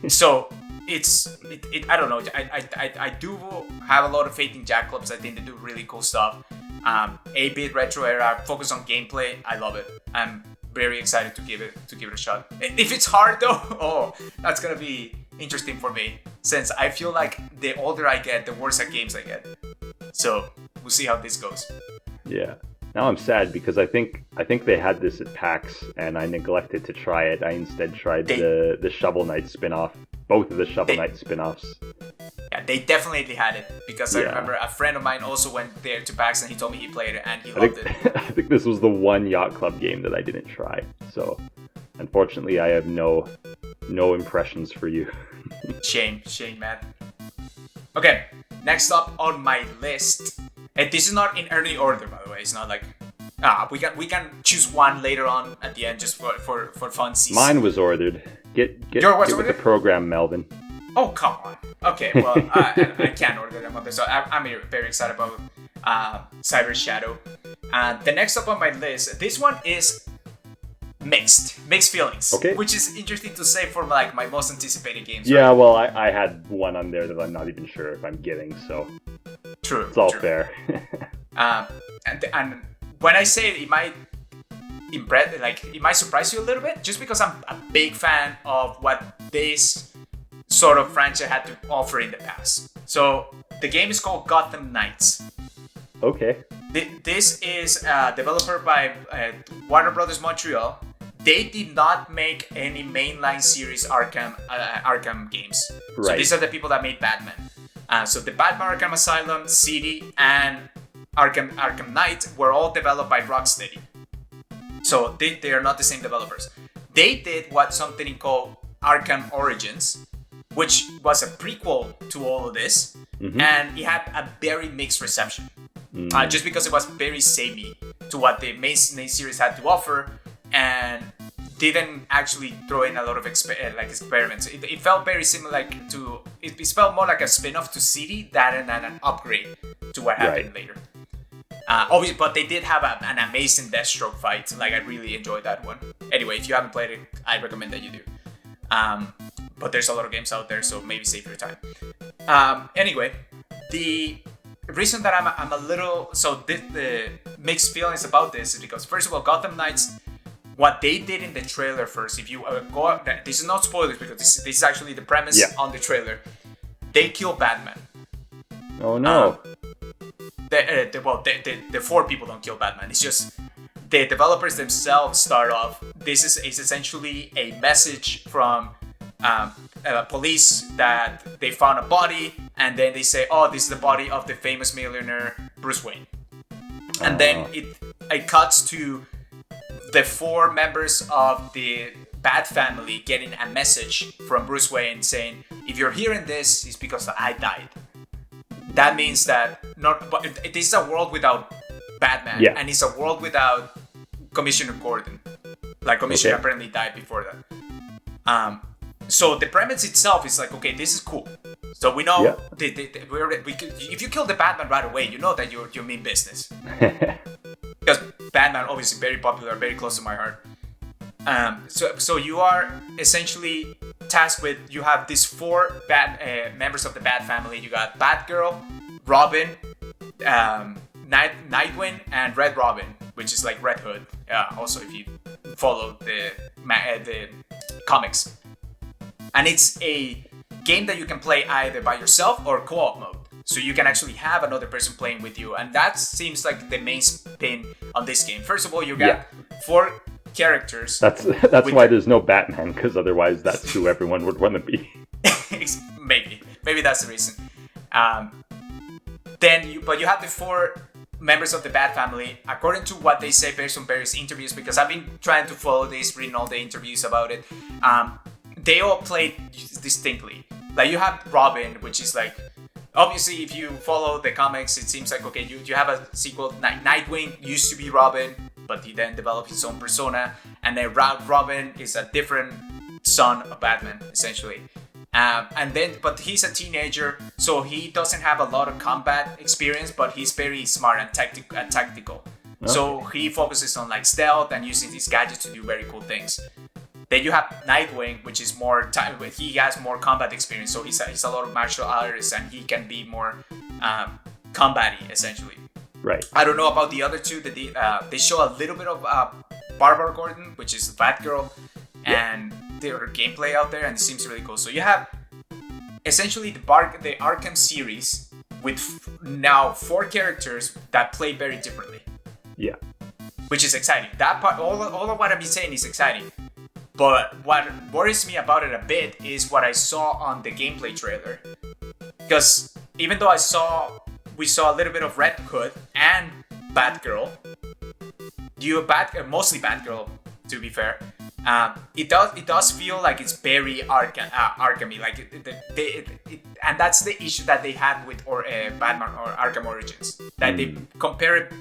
So I don't know. I do have a lot of faith in Jack Clubs. I think they do really cool stuff. 8-bit retro era, focus on gameplay. I love it. I'm very excited to give it a shot. If it's hard though, that's gonna be interesting for me, since I feel like the older I get, the worse at games I get. So we'll see how this goes. Yeah. Now I'm sad because I think they had this at PAX and I neglected to try it. I instead tried the Shovel Knight spin-off, both of the Shovel Knight spin-offs. Yeah, they definitely had it because I remember a friend of mine also went there to PAX and he told me he played it and he loved it. I think this was the one Yacht Club game that I didn't try. So unfortunately, I have no impressions for you. Shame, Matt. Okay, next up on my list. And this is not in early order, by the way. It's not like we can choose one later on at the end just for funsies. Mine was ordered. Get with the program, Melvin. Oh, come on. Okay, well, I can't order them on this. So I'm very excited about Cyber Shadow. The next up on my list, this one is mixed feelings. Okay. Which is interesting to say for like my most anticipated games. Yeah, right? well, I had one on there that I'm not even sure if I'm getting, so true. It's all fair. And when I say it might it might surprise you a little bit, just because I'm a big fan of what this sort of franchise had to offer in the past. So the game is called Gotham Nights. Okay. This is developed by Warner Brothers Montreal. they did not make any mainline series Arkham games. Right. So these are the people that made Batman. So the Batman Arkham Asylum, City, and Arkham Knight were all developed by Rocksteady. So they are not the same developers. They did something called Arkham Origins, which was a prequel to all of this, and it had a very mixed reception. Just because it was very samey to what the main series had to offer, and didn't actually throw in a lot of experiments. It felt very similar to. It felt more like a spin-off to City than an upgrade to what happened later. Obviously, but they did have an amazing Deathstroke fight. Like, I really enjoyed that one. Anyway, if you haven't played it, I recommend that you do. But there's a lot of games out there, so maybe save your time. Anyway, the reason that I'm a little... So the mixed feelings about this is because, first of all, Gotham Nights, what they did in the trailer first, if you go... This is not spoilers, because this is actually the premise on the trailer. They kill Batman. Oh, no. The four people don't kill Batman. It's just the developers themselves start off. This is essentially a message from police that they found a body, and then they say, "Oh, this is the body of the famous millionaire Bruce Wayne." And then it cuts to the four members of the Bat family getting a message from Bruce Wayne saying, "If you're hearing this, it's because I died." That means that this is a world without Batman, and it's a world without Commissioner Gordon. Like, Commissioner apparently died before that. So the premise itself is like, okay, this is cool. So we know if you kill the Batman right away, you know that you mean business. Because Batman, obviously, very popular, very close to my heart. So you are essentially tasked with, you have these four members of the Bat family. You got Batgirl, Robin, Nightwing, and Red Robin, which is like Red Hood. Also, if you follow the comics. And it's a game that you can play either by yourself or co-op mode. So you can actually have another person playing with you. And that seems like the main spin on this game. First of all, you got four characters. That's why there's no Batman, because otherwise that's who everyone would want to be. Maybe that's the reason. But you have the four members of the Bat family, according to what they say based on various interviews, because I've been trying to follow this, reading all the interviews about it. They all play distinctly. Like, you have Robin, which is like, obviously, if you follow the comics, it seems like, okay, you have a sequel. Nightwing used to be Robin, but he then developed his own persona. And then Robin is a different son of Batman, essentially. But he's a teenager, so he doesn't have a lot of combat experience, but he's very smart and tactical. Okay. So he focuses on like stealth and using these gadgets to do very cool things. Then you have Nightwing, which is more he has more combat experience, so he's a lot of martial artist and he can be more combat-y, essentially. Right. I don't know about the other two. They show a little bit of Barbara Gordon, which is Batgirl, and their gameplay out there, and it seems really cool. So you have essentially the Arkham series with now four characters that play very differently. Yeah. Which is exciting. That part, all of what I've been saying is exciting. But what worries me about it a bit is what I saw on the gameplay trailer. Because even though we saw a little bit of Red Hood and Batgirl, mostly Batgirl, to be fair. It does feel like it's very Arkham-y, like and that's the issue that they had with Batman or Arkham Origins, that they compare it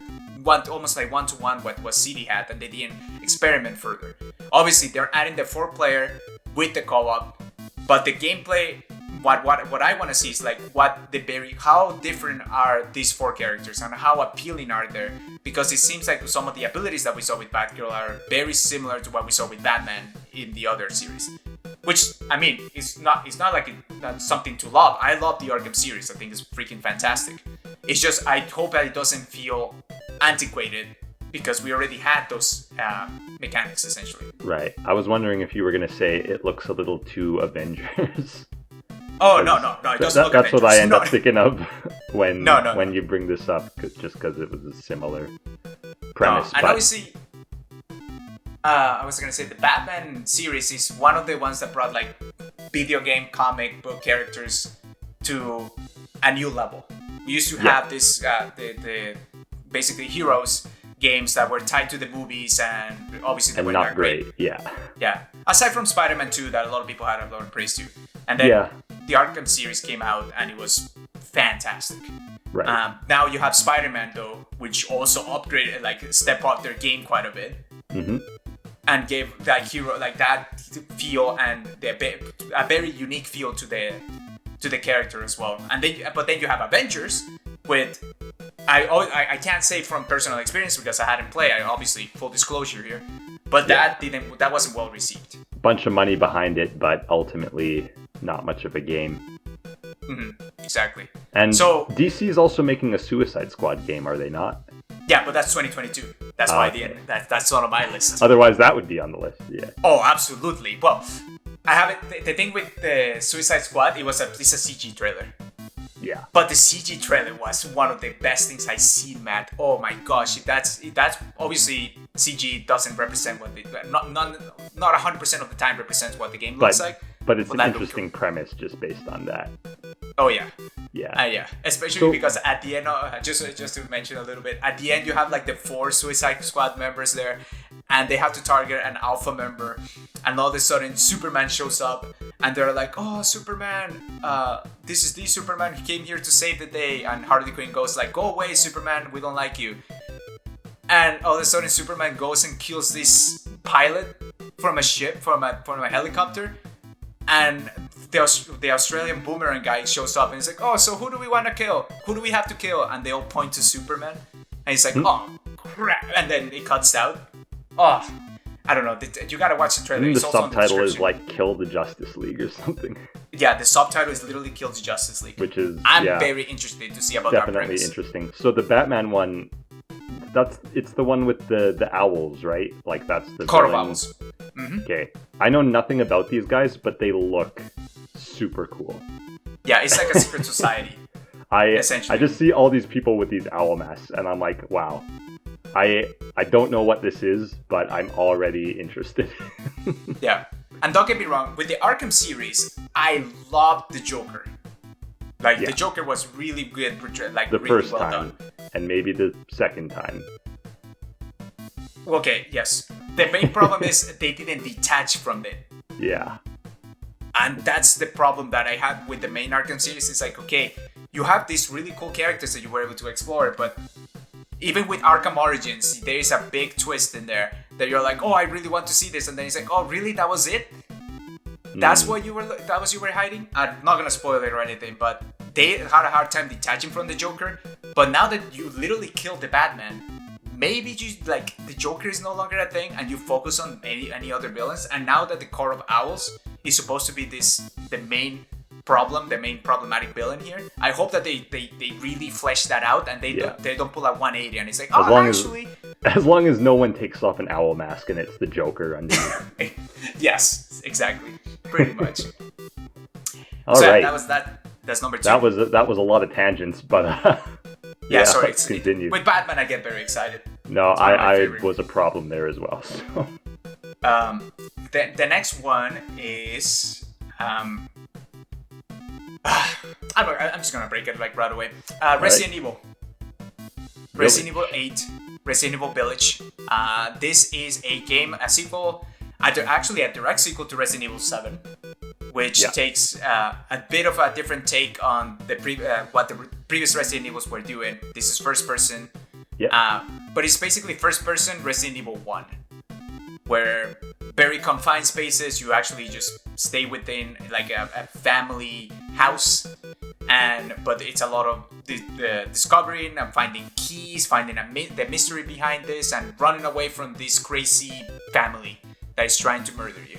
almost like one-to-one what City had, and they didn't experiment further. Obviously, they're adding the 4-player with the co-op, but the gameplay, what I want to see is like how different are these four characters and how appealing are they? Because it seems like some of the abilities that we saw with Batgirl are very similar to what we saw with Batman in the other series. Which, I mean, it's not like that's something to love. I love the Arkham series. I think it's freaking fantastic. It's just, I hope that it doesn't feel antiquated, because we already had those mechanics, essentially. Right. I was wondering if you were going to say it looks a little too Avengers. Oh, no, it doesn't look That's Avengers. what I end up thinking of when you bring this up, just because it was a similar premise. And I was gonna say the Batman series is one of the ones that brought like video game comic book characters to a new level. We used to have this the basically heroes games that were tied to the movies, and obviously they were not great. Yeah. Aside from Spider-Man 2, that a lot of people had a lot of praise to, and then the Arkham series came out and it was fantastic. Right. Now you have Spider-Man though, which also upgraded, like step up their game quite a bit, and gave that hero like that feel and a very unique feel to the character as well. And then you have Avengers with. I can't say from personal experience because I hadn't played. I obviously full disclosure here, but that wasn't well received. Bunch of money behind it, but ultimately not much of a game. Exactly. And so DC is also making a Suicide Squad game, are they not? Yeah, but that's 2022. That's why that's not on my list. Otherwise, that would be on the list. Yeah. Oh, absolutely. Well, I haven't. The thing with the Suicide Squad, it's a CG trailer. Yeah. But the CG trailer was one of the best things I've seen, Matt. Oh my gosh, that's obviously CG doesn't represent what not 100% of the time represents what the game looks like. But it's an interesting premise just based on that. Oh yeah. Yeah. Especially because at the end, just to mention a little bit, at the end you have like the 4 Suicide Squad members there, and they have to target an alpha member, and all of a sudden Superman shows up, and they're like, "Oh, Superman! This is the Superman who came here to save the day." And Harley Quinn goes like, "Go away, Superman! We don't like you." And all of a sudden Superman goes and kills this pilot from a ship, from a helicopter, and the Australian boomerang guy shows up and he's like, "Oh, so who do we want to kill? Who do we have to kill?" And they all point to Superman, and he's like, "Oh, crap!" And then it cuts out. Oh, I don't know. You gotta watch the trailer. The subtitle is like "Kill the Justice League" or something. Yeah, the subtitle is literally "Kill the Justice League," which is I'm very interested to see about that premise. Definitely interesting. So the Batman one, it's the one with the owls, right? Like that's the Court of Owls. Okay, I know nothing about these guys, but they look super cool. Yeah, it's like a secret society. I just see all these people with these owl masks, and I'm like, wow. I don't know what this is, but I'm already interested. Yeah, and don't get me wrong, with the Arkham series, I loved the Joker. Like the Joker was really good, like the really first well time, done. And maybe the second time. Okay, yes. The main problem is they didn't detach from it. Yeah. And that's the problem that I had with the main Arkham series. It's like, okay, you have these really cool characters that you were able to explore, but even with Arkham Origins, there is a big twist in there that you're like, oh, I really want to see this, and then it's like, oh, really? That was it? That's what you were hiding? I'm not gonna spoil it or anything, but they had a hard time detaching from the Joker. But now that you literally killed the Batman, maybe the Joker is no longer a thing, and you focus on any other villains. And now that the Court of Owls is supposed to be the main problematic villain here, I hope that they really flesh that out, and they don't pull a 180 and it's like, as long as no one takes off an owl mask and it's the Joker underneath. Yes, exactly, pretty much. All right, that's number 2. That was a lot of tangents, but sorry. Continue. With Batman, I get very excited. No, I was a problem there as well. So. The next one is I'm just gonna break it like right away. Resident Evil. Resident Evil 8, Resident Evil Village. This is a sequel, actually a direct sequel to Resident Evil 7, which takes a bit of a different take on what the previous Resident Evils were doing. This is first person, but it's basically first person Resident Evil 1, where very confined spaces, you actually just stay within like a family house, but it's a lot of the discovering and finding keys, finding the mystery behind this, and running away from this crazy family that is trying to murder you.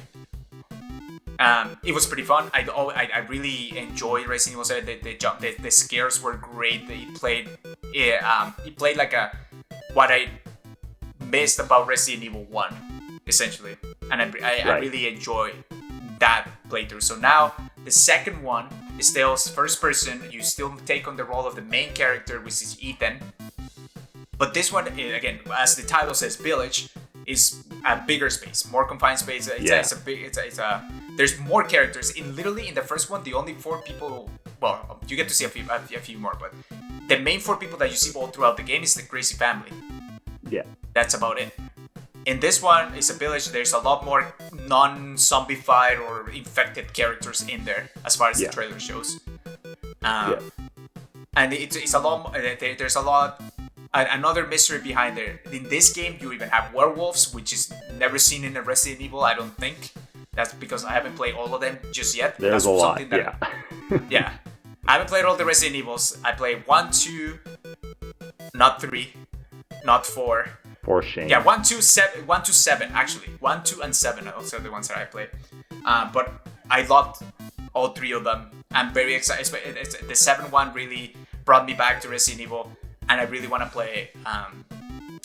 It was pretty fun. I really enjoyed Resident Evil 7. The scares were great. It played like what I missed about Resident Evil 1, essentially, and I really enjoy that playthrough. So now the second one is still first person. You still take on the role of the main character, which is Ethan. But this one, again, as the title says, Village, is a bigger space, more confined space. There's more characters. Literally in the first one, the only 4 people. Well, you get to see a few more, but the main 4 people that you see all throughout the game is the crazy family. Yeah. That's about it. In this one, it's a village. There's a lot more non-zombified or infected characters in there, as far as the trailer shows. And it's a lot. There's a lot. Another mystery behind there. In this game, you even have werewolves, which is never seen in a Resident Evil, I don't think. That's because I haven't played all of them just yet. There's a lot, yeah. I haven't played all the Resident Evils. I played 1, 2, not 3, not 4. For shame. Yeah, 1, 2, 7, actually. 1, 2, and 7 are also the ones that I played. But I loved all 3 of them. I'm very excited. The 7 one really brought me back to Resident Evil, and I really want to play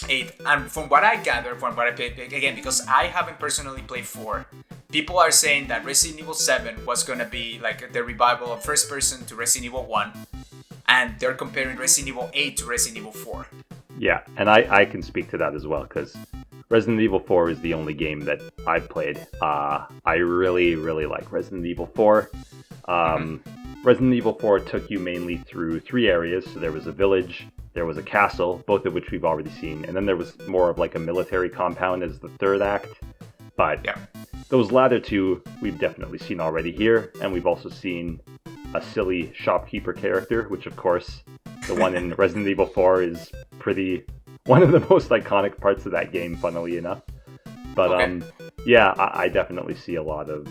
8. And from what I gather, from what I played, again, because I haven't personally played 4, people are saying that Resident Evil 7 was going to be like the revival of first person to Resident Evil 1, and they're comparing Resident Evil 8 to Resident Evil 4. Yeah, and I can speak to that as well, because Resident Evil 4 is the only game that I've played. I really, really like Resident Evil 4. Resident Evil 4 took you mainly through 3 areas. So there was a village, there was a castle, both of which we've already seen, and then there was more of like a military compound as the 3rd act. But those latter 2 we've definitely seen already here, and we've also seen a silly shopkeeper character, which of course the one in Resident Evil 4 is one of the most iconic parts of that game, funnily enough. But I definitely see a lot of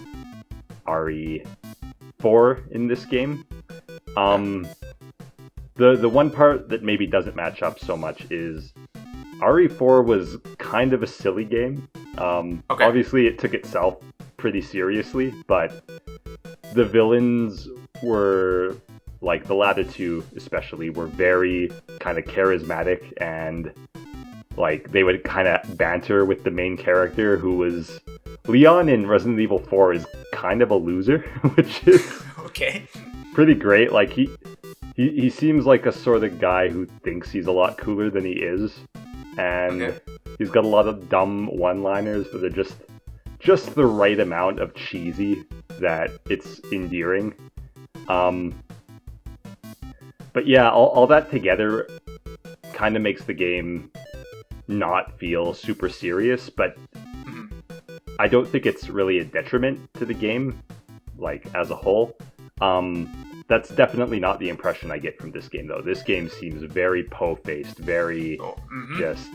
RE4 in this game. The one part that maybe doesn't match up so much is RE4 was kind of a silly game. Obviously it took itself pretty seriously, but the villains were, like the latter 2 especially, were very kind of charismatic, and like they would kind of banter with the main character, who was Leon in Resident Evil 4 is kind of a loser, which is pretty great. Like he seems like a sort of guy who thinks he's a lot cooler than he is, and he's got a lot of dumb one-liners that are just the right amount of cheesy that it's endearing. But yeah, all that together kind of makes the game not feel super serious, but I don't think it's really a detriment to the game, like, as a whole. That's definitely not the impression I get from this game, though. This game seems very po-faced, very just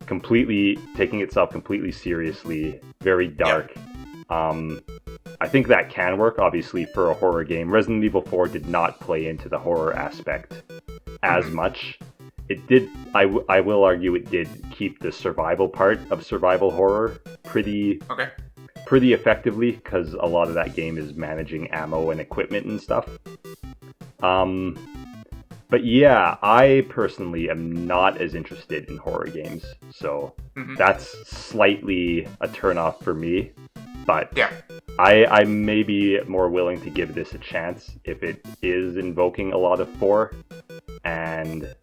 completely taking itself completely seriously, very dark. I think that can work, obviously, for a horror game. Resident Evil 4 did not play into the horror aspect as much. It did, I will argue, it did keep the survival part of survival horror pretty effectively, because a lot of that game is managing ammo and equipment and stuff. But yeah, I personally am not as interested in horror games, so that's slightly a turnoff for me. But I may be more willing to give this a chance if it is invoking a lot of 4. And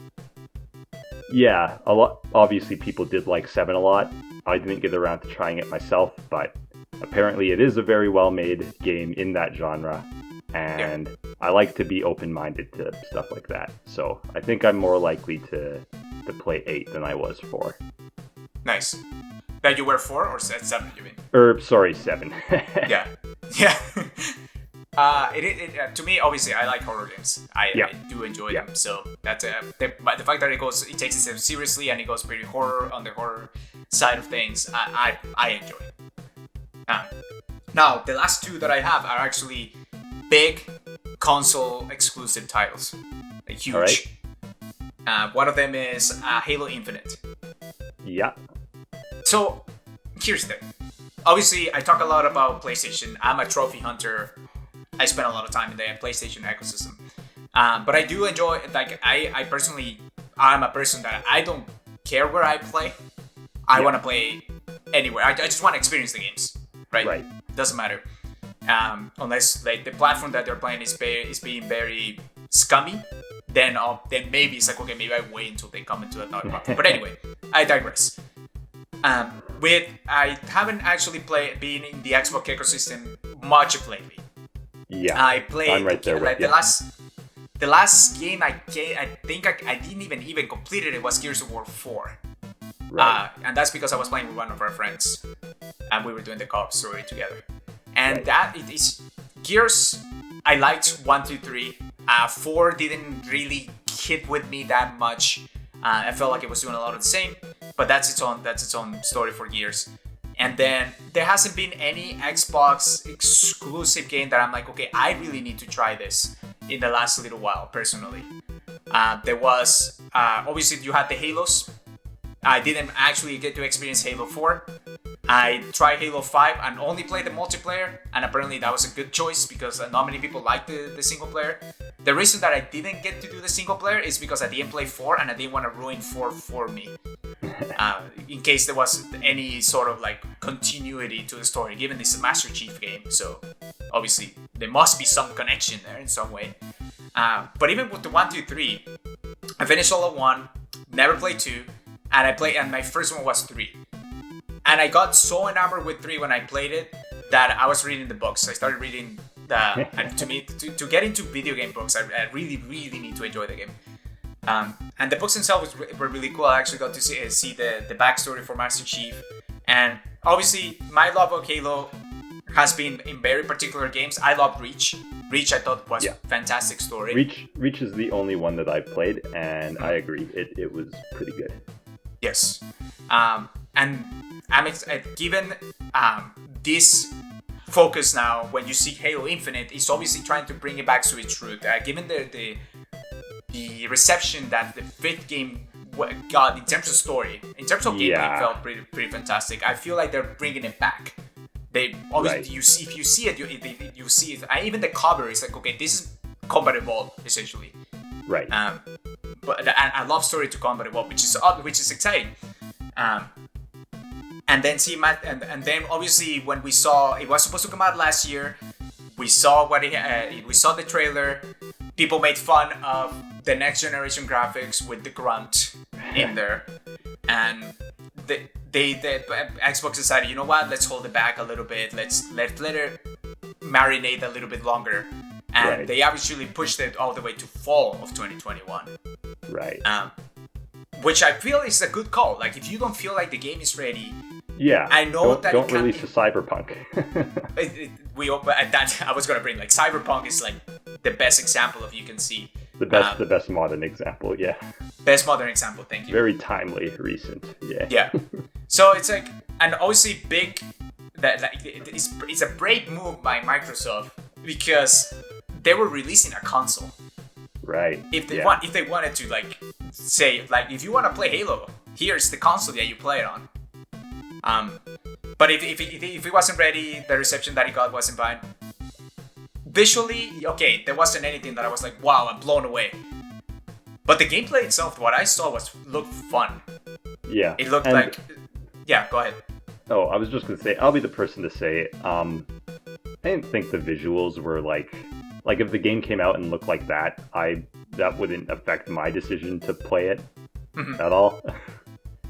yeah, obviously people did like 7 a lot. I didn't get around to trying it myself, but apparently it is a very well-made game in that genre. And I like to be open-minded to stuff like that. So I think I'm more likely to play 8 than I was 4. Nice. That you were 4 or 7, you mean? Sorry, 7. Yeah. To me, obviously, I like horror games. I do enjoy them. So that's but the fact that it takes itself seriously and it goes pretty horror on the horror side of things, I enjoy it. Now, the last 2 that I have are actually big console exclusive titles. Like, huge. Right. One of them is Halo Infinite. Yeah. So, here's the thing. Obviously, I talk a lot about PlayStation. I'm a trophy hunter. I spend a lot of time in the PlayStation ecosystem. But I do enjoy, like, I personally, I'm a person that I don't care where I play. I want to play anywhere. I just want to experience the games, right? Doesn't matter. Unless, like, the platform that they're playing is being very scummy, then maybe it's like, okay, maybe I wait until they come into another platform. But anyway, I digress. I haven't actually been in the Xbox ecosystem much of lately. Yeah, I played. I'm right there with you. The last game I think I didn't even complete it. It was Gears of War 4. Right. And that's because I was playing with one of our friends, and we were doing the co-op story together. And Right. that it is Gears. I liked 1, 2, 3. 4 didn't really hit with me that much. I felt like it was doing a lot of the same, but that's its own story for Gears. And then there hasn't been any Xbox exclusive game that I'm like, okay, I really need to try this in the last little while, personally. There was, obviously you had the Halos. I didn't actually get to experience Halo 4. I tried Halo 5 and only played the multiplayer, and apparently that was a good choice because not many people like the single player. The reason that I didn't get to do the single player is because I didn't play 4 and I didn't want to ruin 4 for me. In case there was any sort of like continuity to the story, given this is a Master Chief game, so obviously there must be some connection there in some way. But even with the 1, 2, 3, I finished all of 1, never played 2, and my first one was 3. And I got so enamored with 3 when I played it that I was reading the books. I started reading and to me, to get into video game books, I really need to enjoy the game. And the books themselves were really cool. I actually got to see the backstory for Master Chief. And obviously, my love of Halo has been in very particular games. I love Reach. Reach I thought was a fantastic story. Reach is the only one that I've played, and I agree. It was pretty good. Yes. And given this focus now, when you see Halo Infinite, it's obviously trying to bring it back to its root. Given the reception that the 5th game got in terms of story, in terms of gameplay, it felt pretty fantastic. I feel like they're bringing it back. They obviously if you see it, you see it. Even the cover is like, okay, this is Combat Evolved essentially. Right. But I love story to Combat Evolved, which is exciting. And then and then obviously when we saw it was supposed to come out last year, we saw we saw the trailer. People made fun of the next generation graphics with the grunt in there, and the Xbox decided, you know what? Let's hold it back a little bit. Let's let it marinate a little bit longer, and they actually pushed it all the way to fall of 2021. Right. Which I feel is a good call. Like if you don't feel like the game is ready. Yeah, I know that don't release a Cyberpunk. I was gonna bring like Cyberpunk is like the best example of you can see the best modern example. Yeah, best modern example. Thank you. Very timely, recent. Yeah. Yeah. So it's like, and obviously big. That like it's a brave move by Microsoft because they were releasing a console. Right. If they wanted to like say like if you want to play Halo, here's the console that you play it on. But if it wasn't ready, the reception that it got wasn't fine. Visually, okay, there wasn't anything that I was like, wow, I'm blown away. But the gameplay itself, what I saw looked fun. Yeah. It looked like... Yeah, go ahead. Oh, I was just going to say, I'll be the person to say, I didn't think the visuals were like if the game came out and looked like that, that wouldn't affect my decision to play it at all.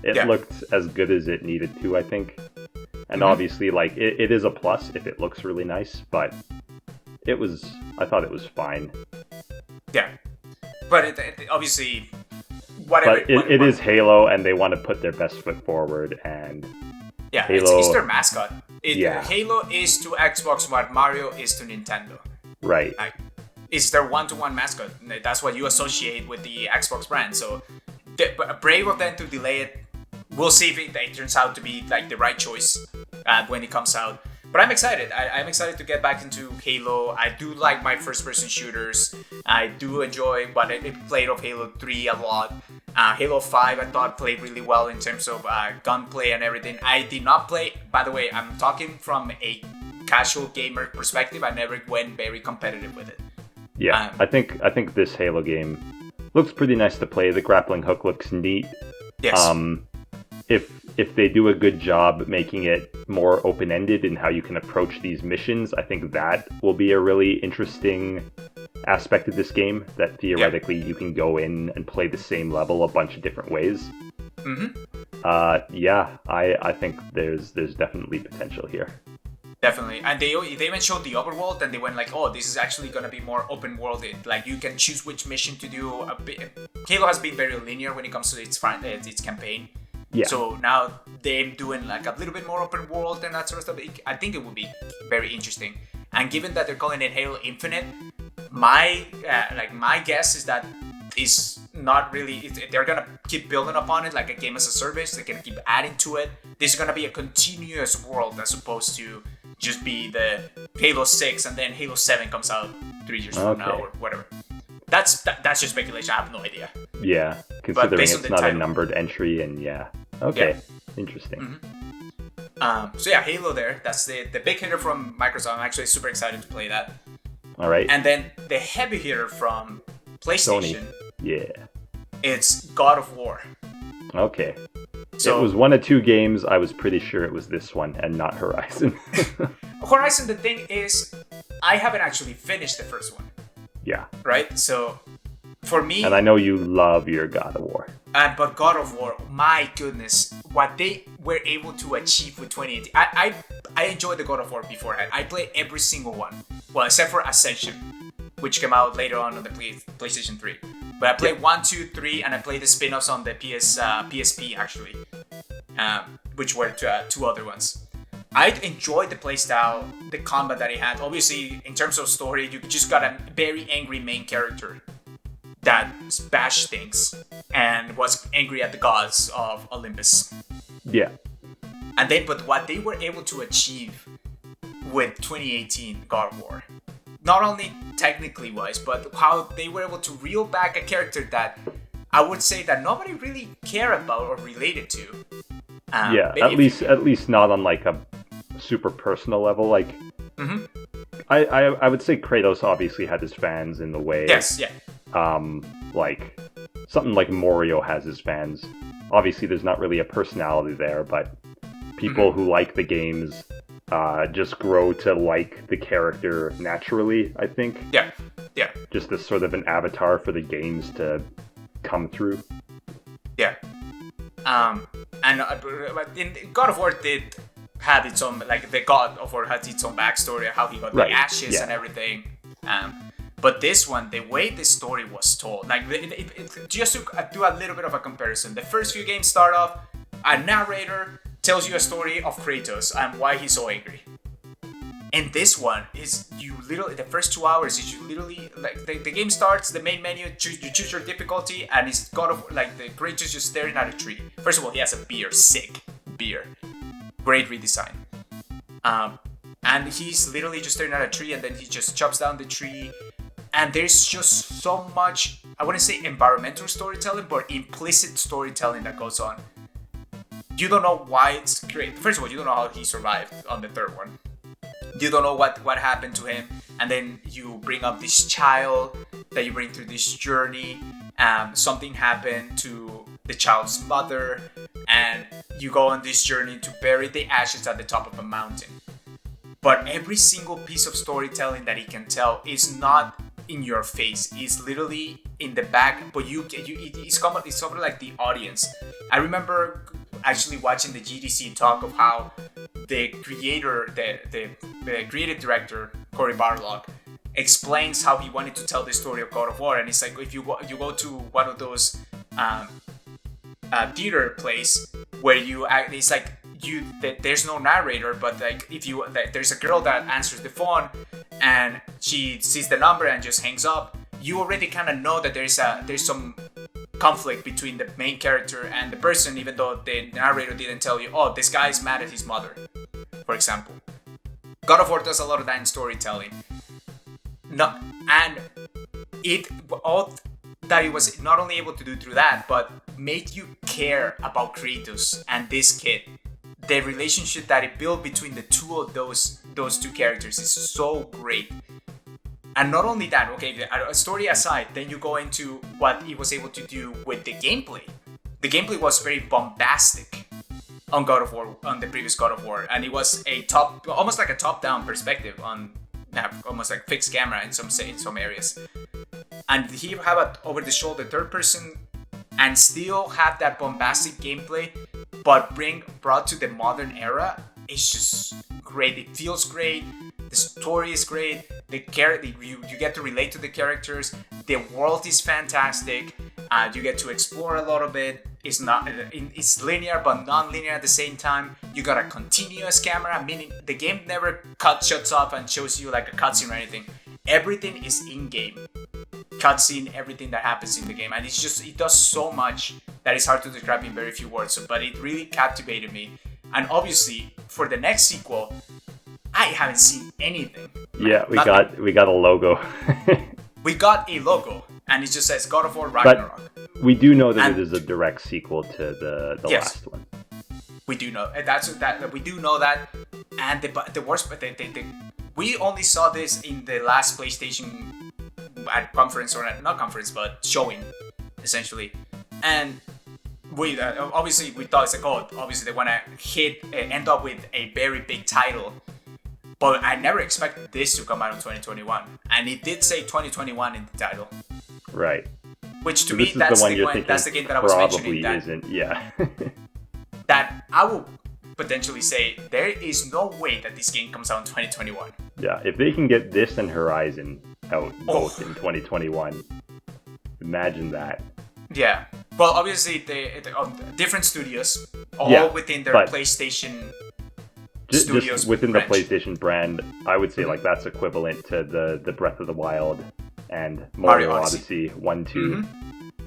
It looked as good as it needed to, I think. And obviously, like, it is a plus if it looks really nice, but I thought it was fine. Yeah. But it obviously, whatever. But it is Halo, and they want to put their best foot forward, and yeah, Halo, it's their mascot. Halo is to Xbox what Mario is to Nintendo. Right. Like, it's their one-to-one mascot. That's what you associate with the Xbox brand. So, brave of them to delay it. We'll see if it turns out to be like the right choice when it comes out. But I'm excited. I'm excited to get back into Halo. I do like my first-person shooters. I do enjoy what I played of Halo 3 a lot. Halo 5 I thought played really well in terms of gunplay and everything. I did not play, by the way, I'm talking from a casual gamer perspective. I never went very competitive with it. Yeah, I think this Halo game looks pretty nice to play. The grappling hook looks neat. Yes. If they do a good job making it more open-ended in how you can approach these missions, I think that will be a really interesting aspect of this game, that theoretically you can go in and play the same level a bunch of different ways. Yeah, I think there's definitely potential here. Definitely. And they even showed the overworld, and they went like, oh, this is actually going to be more open worlded. Like, you can choose which mission to do. Halo has been very linear when it comes to its campaign. Yeah. So now they're doing like a little bit more open world and that sort of stuff. I think it would be very interesting. And given that they're calling it Halo Infinite, my guess is that is not really. They're gonna keep building upon it like a game as a service. They're gonna keep adding to it. This is gonna be a continuous world as opposed to just be the Halo 6 and then Halo 7 comes out 3 years from now or whatever. That's just speculation. I have no idea. Yeah, considering it's not a numbered entry, and okay, interesting. So yeah, Halo there. That's the big hitter from Microsoft. I'm actually super excited to play that. All right. And then the heavy hitter from PlayStation. Sony. Yeah. It's God of War. Okay. So it was one of two games. I was pretty sure it was this one and not Horizon. Horizon, the thing is, I haven't actually finished the first one. Yeah. Right? So, for me... And I know you love your God of War. But God of War, my goodness, what they were able to achieve with 2018... I enjoyed the God of War beforehand. I played every single one. Well, except for Ascension, which came out later on the PlayStation 3. But I played 1, 2, 3, and I played the spin-offs on the PSP, actually. Which were two other ones. I enjoyed the playstyle, the combat that it had. Obviously, in terms of story, you just got a very angry main character that bashed things and was angry at the gods of Olympus. Yeah. And then, but what they were able to achieve with 2018 God of War, not only technically wise, but how they were able to reel back a character that I would say that nobody really cared about or related to. At least not on like a super personal level. Like, I would say Kratos obviously had his fans in the way. Yes, yeah. Like something like Mario has his fans. Obviously, there's not really a personality there, but people who like the games just grow to like the character naturally, I think. Yeah. Just as sort of an avatar for the games to come through. Yeah. And in God of War did have its own, like the God of War had its own backstory, how he got the ashes and everything. But this one, the way the story was told, like just to do a little bit of a comparison, the first few games start off, a narrator tells you a story of Kratos and why he's so angry. And this one is the first 2 hours is you literally, like the game starts, the main menu, you choose your difficulty, and it's God of, like the Kratos just staring at a tree. First of all, he has a beer, sick beer. Great redesign. And he's literally just staring at a tree, and then he just chops down the tree. And there's just so much, I wouldn't say environmental storytelling, but implicit storytelling that goes on. You don't know why it's great. First of all, you don't know how he survived on the third one. You don't know what happened to him. And then you bring up this child that you bring through this journey. Something happened to the child's mother. And you go on this journey to bury the ashes at the top of a mountain. But every single piece of storytelling that he can tell is not in your face. It's literally in the back, but it's covered like the audience. I remember actually watching the GDC talk of how the creator, the creative director, Cory Barlog, explains how he wanted to tell the story of God of War. And it's like, if you go to one of those theater plays where it's like there's no narrator, but like there's a girl that answers the phone and she sees the number and just hangs up, you already kind of know that there's some conflict between the main character and the person, even though the narrator didn't tell you, oh, this guy is mad at his mother, for example. God of War does a lot of that in storytelling. And all that it was not only able to do through that, but made you care about Kratos and this kid. The relationship that it built between the two of those two characters is so great. And not only that, okay, a story aside, then you go into what it was able to do with the gameplay. The gameplay was very bombastic on God of War, on the previous God of War, and it was almost like a top-down perspective on almost like fixed camera in some areas. And here you have an over-the-shoulder third person and still have that bombastic gameplay but brought to the modern era, it's just great. It feels great. The story is great. You get to relate to the characters. The world is fantastic. You get to explore a lot of it. It's linear but non-linear at the same time. You got a continuous camera, meaning the game never shuts off and shows you like a cutscene or anything. Everything is in-game. Cutscene, everything that happens in the game, and it does so much that it's hard to describe in very few words. But it really captivated me, and obviously for the next sequel, I haven't seen anything. Yeah, we got a logo. We got a logo, and it just says God of War Ragnarok. But we do know that it is a direct sequel to the yes, last one. We do know we do know that, and the worst, but we only saw this in the last PlayStation conference, or not conference, but showing, essentially. And we obviously we thought it's like, oh, obviously they want to end up with a very big title. But I never expected this to come out in 2021, and it did say 2021 in the title. Right. Which to me, that's the game that I was mentioning. That isn't, yeah. That I will potentially say there is no way that this game comes out in 2021. Yeah, if they can get this and Horizon out both in 2021, imagine that. Yeah. Well, obviously, different studios, all within their PlayStation studios. Just within branch. The PlayStation brand, I would say like that's equivalent to the Breath of the Wild and Mario Odyssey 1, 2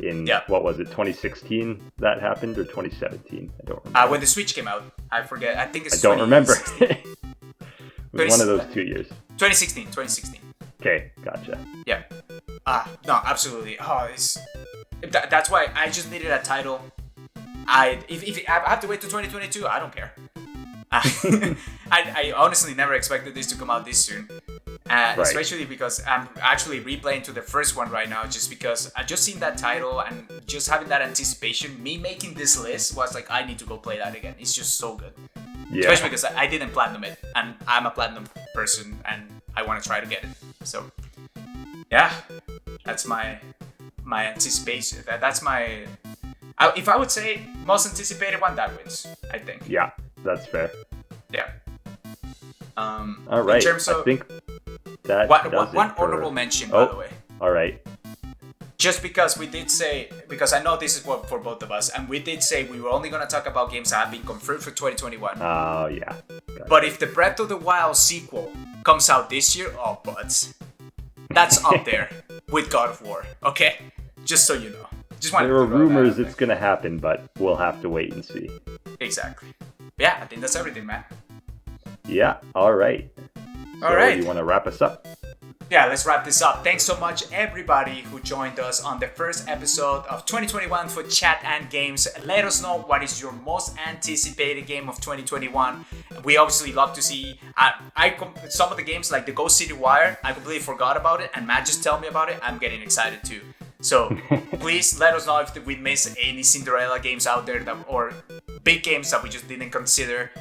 in, what was it, 2016 that happened, or 2017? I don't remember. When the Switch came out, I forget. I think it's I don't remember. It was one of those 2 years. 2016. Okay, gotcha. Yeah. No, absolutely. Oh, that's why I just needed a title. If I have to wait to 2022, I don't care. I honestly never expected this to come out this soon. Right. Especially because I'm actually replaying to the first one right now, just because I just seen that title and just having that anticipation. Me making this list was like, I need to go play that again. It's just so good. Yeah. Especially because I didn't platinum it, and I'm a platinum person, and I want to try to get it. So, yeah, that's my anticipation. That's my. If I would say most anticipated one, that wins, I think. Yeah, that's fair. Yeah. All right. In terms of, I think that one honorable mention, by the way. All right. Just because we did say, because I know this is for both of us, and we did say we were only going to talk about games that have been confirmed for 2021. Oh, yeah. Gotcha. But if the Breath of the Wild sequel comes out this year, oh, buds. That's up there with God of War, okay? Just so you know. There are rumors it's going to happen, but we'll have to wait and see. Exactly. Yeah, I think that's everything, man. Yeah, all right. All right. You want to wrap us up? Yeah, let's wrap this up. Thanks so much, everybody who joined us on the first episode of 2021 for Chat and Games. Let us know what is your most anticipated game of 2021. We obviously love to see. Some of the games, like the Ghost City Wire, I completely forgot about it, and Matt just told me about it. I'm getting excited too. So please let us know if we missed any Cinderella games out there or big games that we just didn't consider.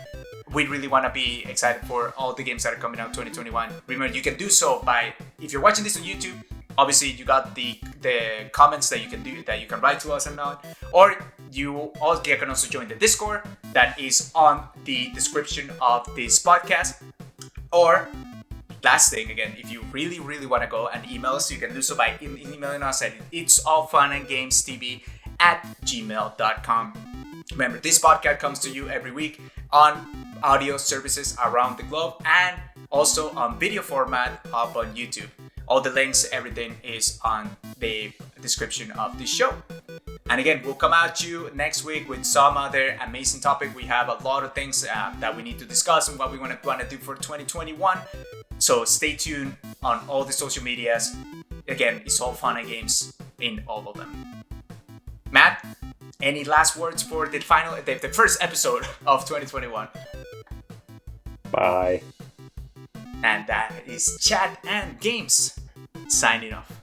We really want to be excited for all the games that are coming out 2021. Remember, you can do so by, if you're watching this on YouTube, obviously you got the comments that you can write to us or not. Or you can also join the Discord that is on the description of this podcast. Or, last thing, again, if you really, really want to go and email us, you can do so by emailing us at itsallfunandgamestv@gmail.com. Remember, this podcast comes to you every week on audio services around the globe and also on video format up on YouTube. All the links, everything is on the description of this show. And again, we'll come at you next week with some other amazing topic. We have a lot of things that we need to discuss and what we want to do for 2021. So stay tuned on all the social medias. Again, it's all fun and games in all of them. Matt, any last words for the first episode of 2021? Bye. And that is Chat and Games signing off.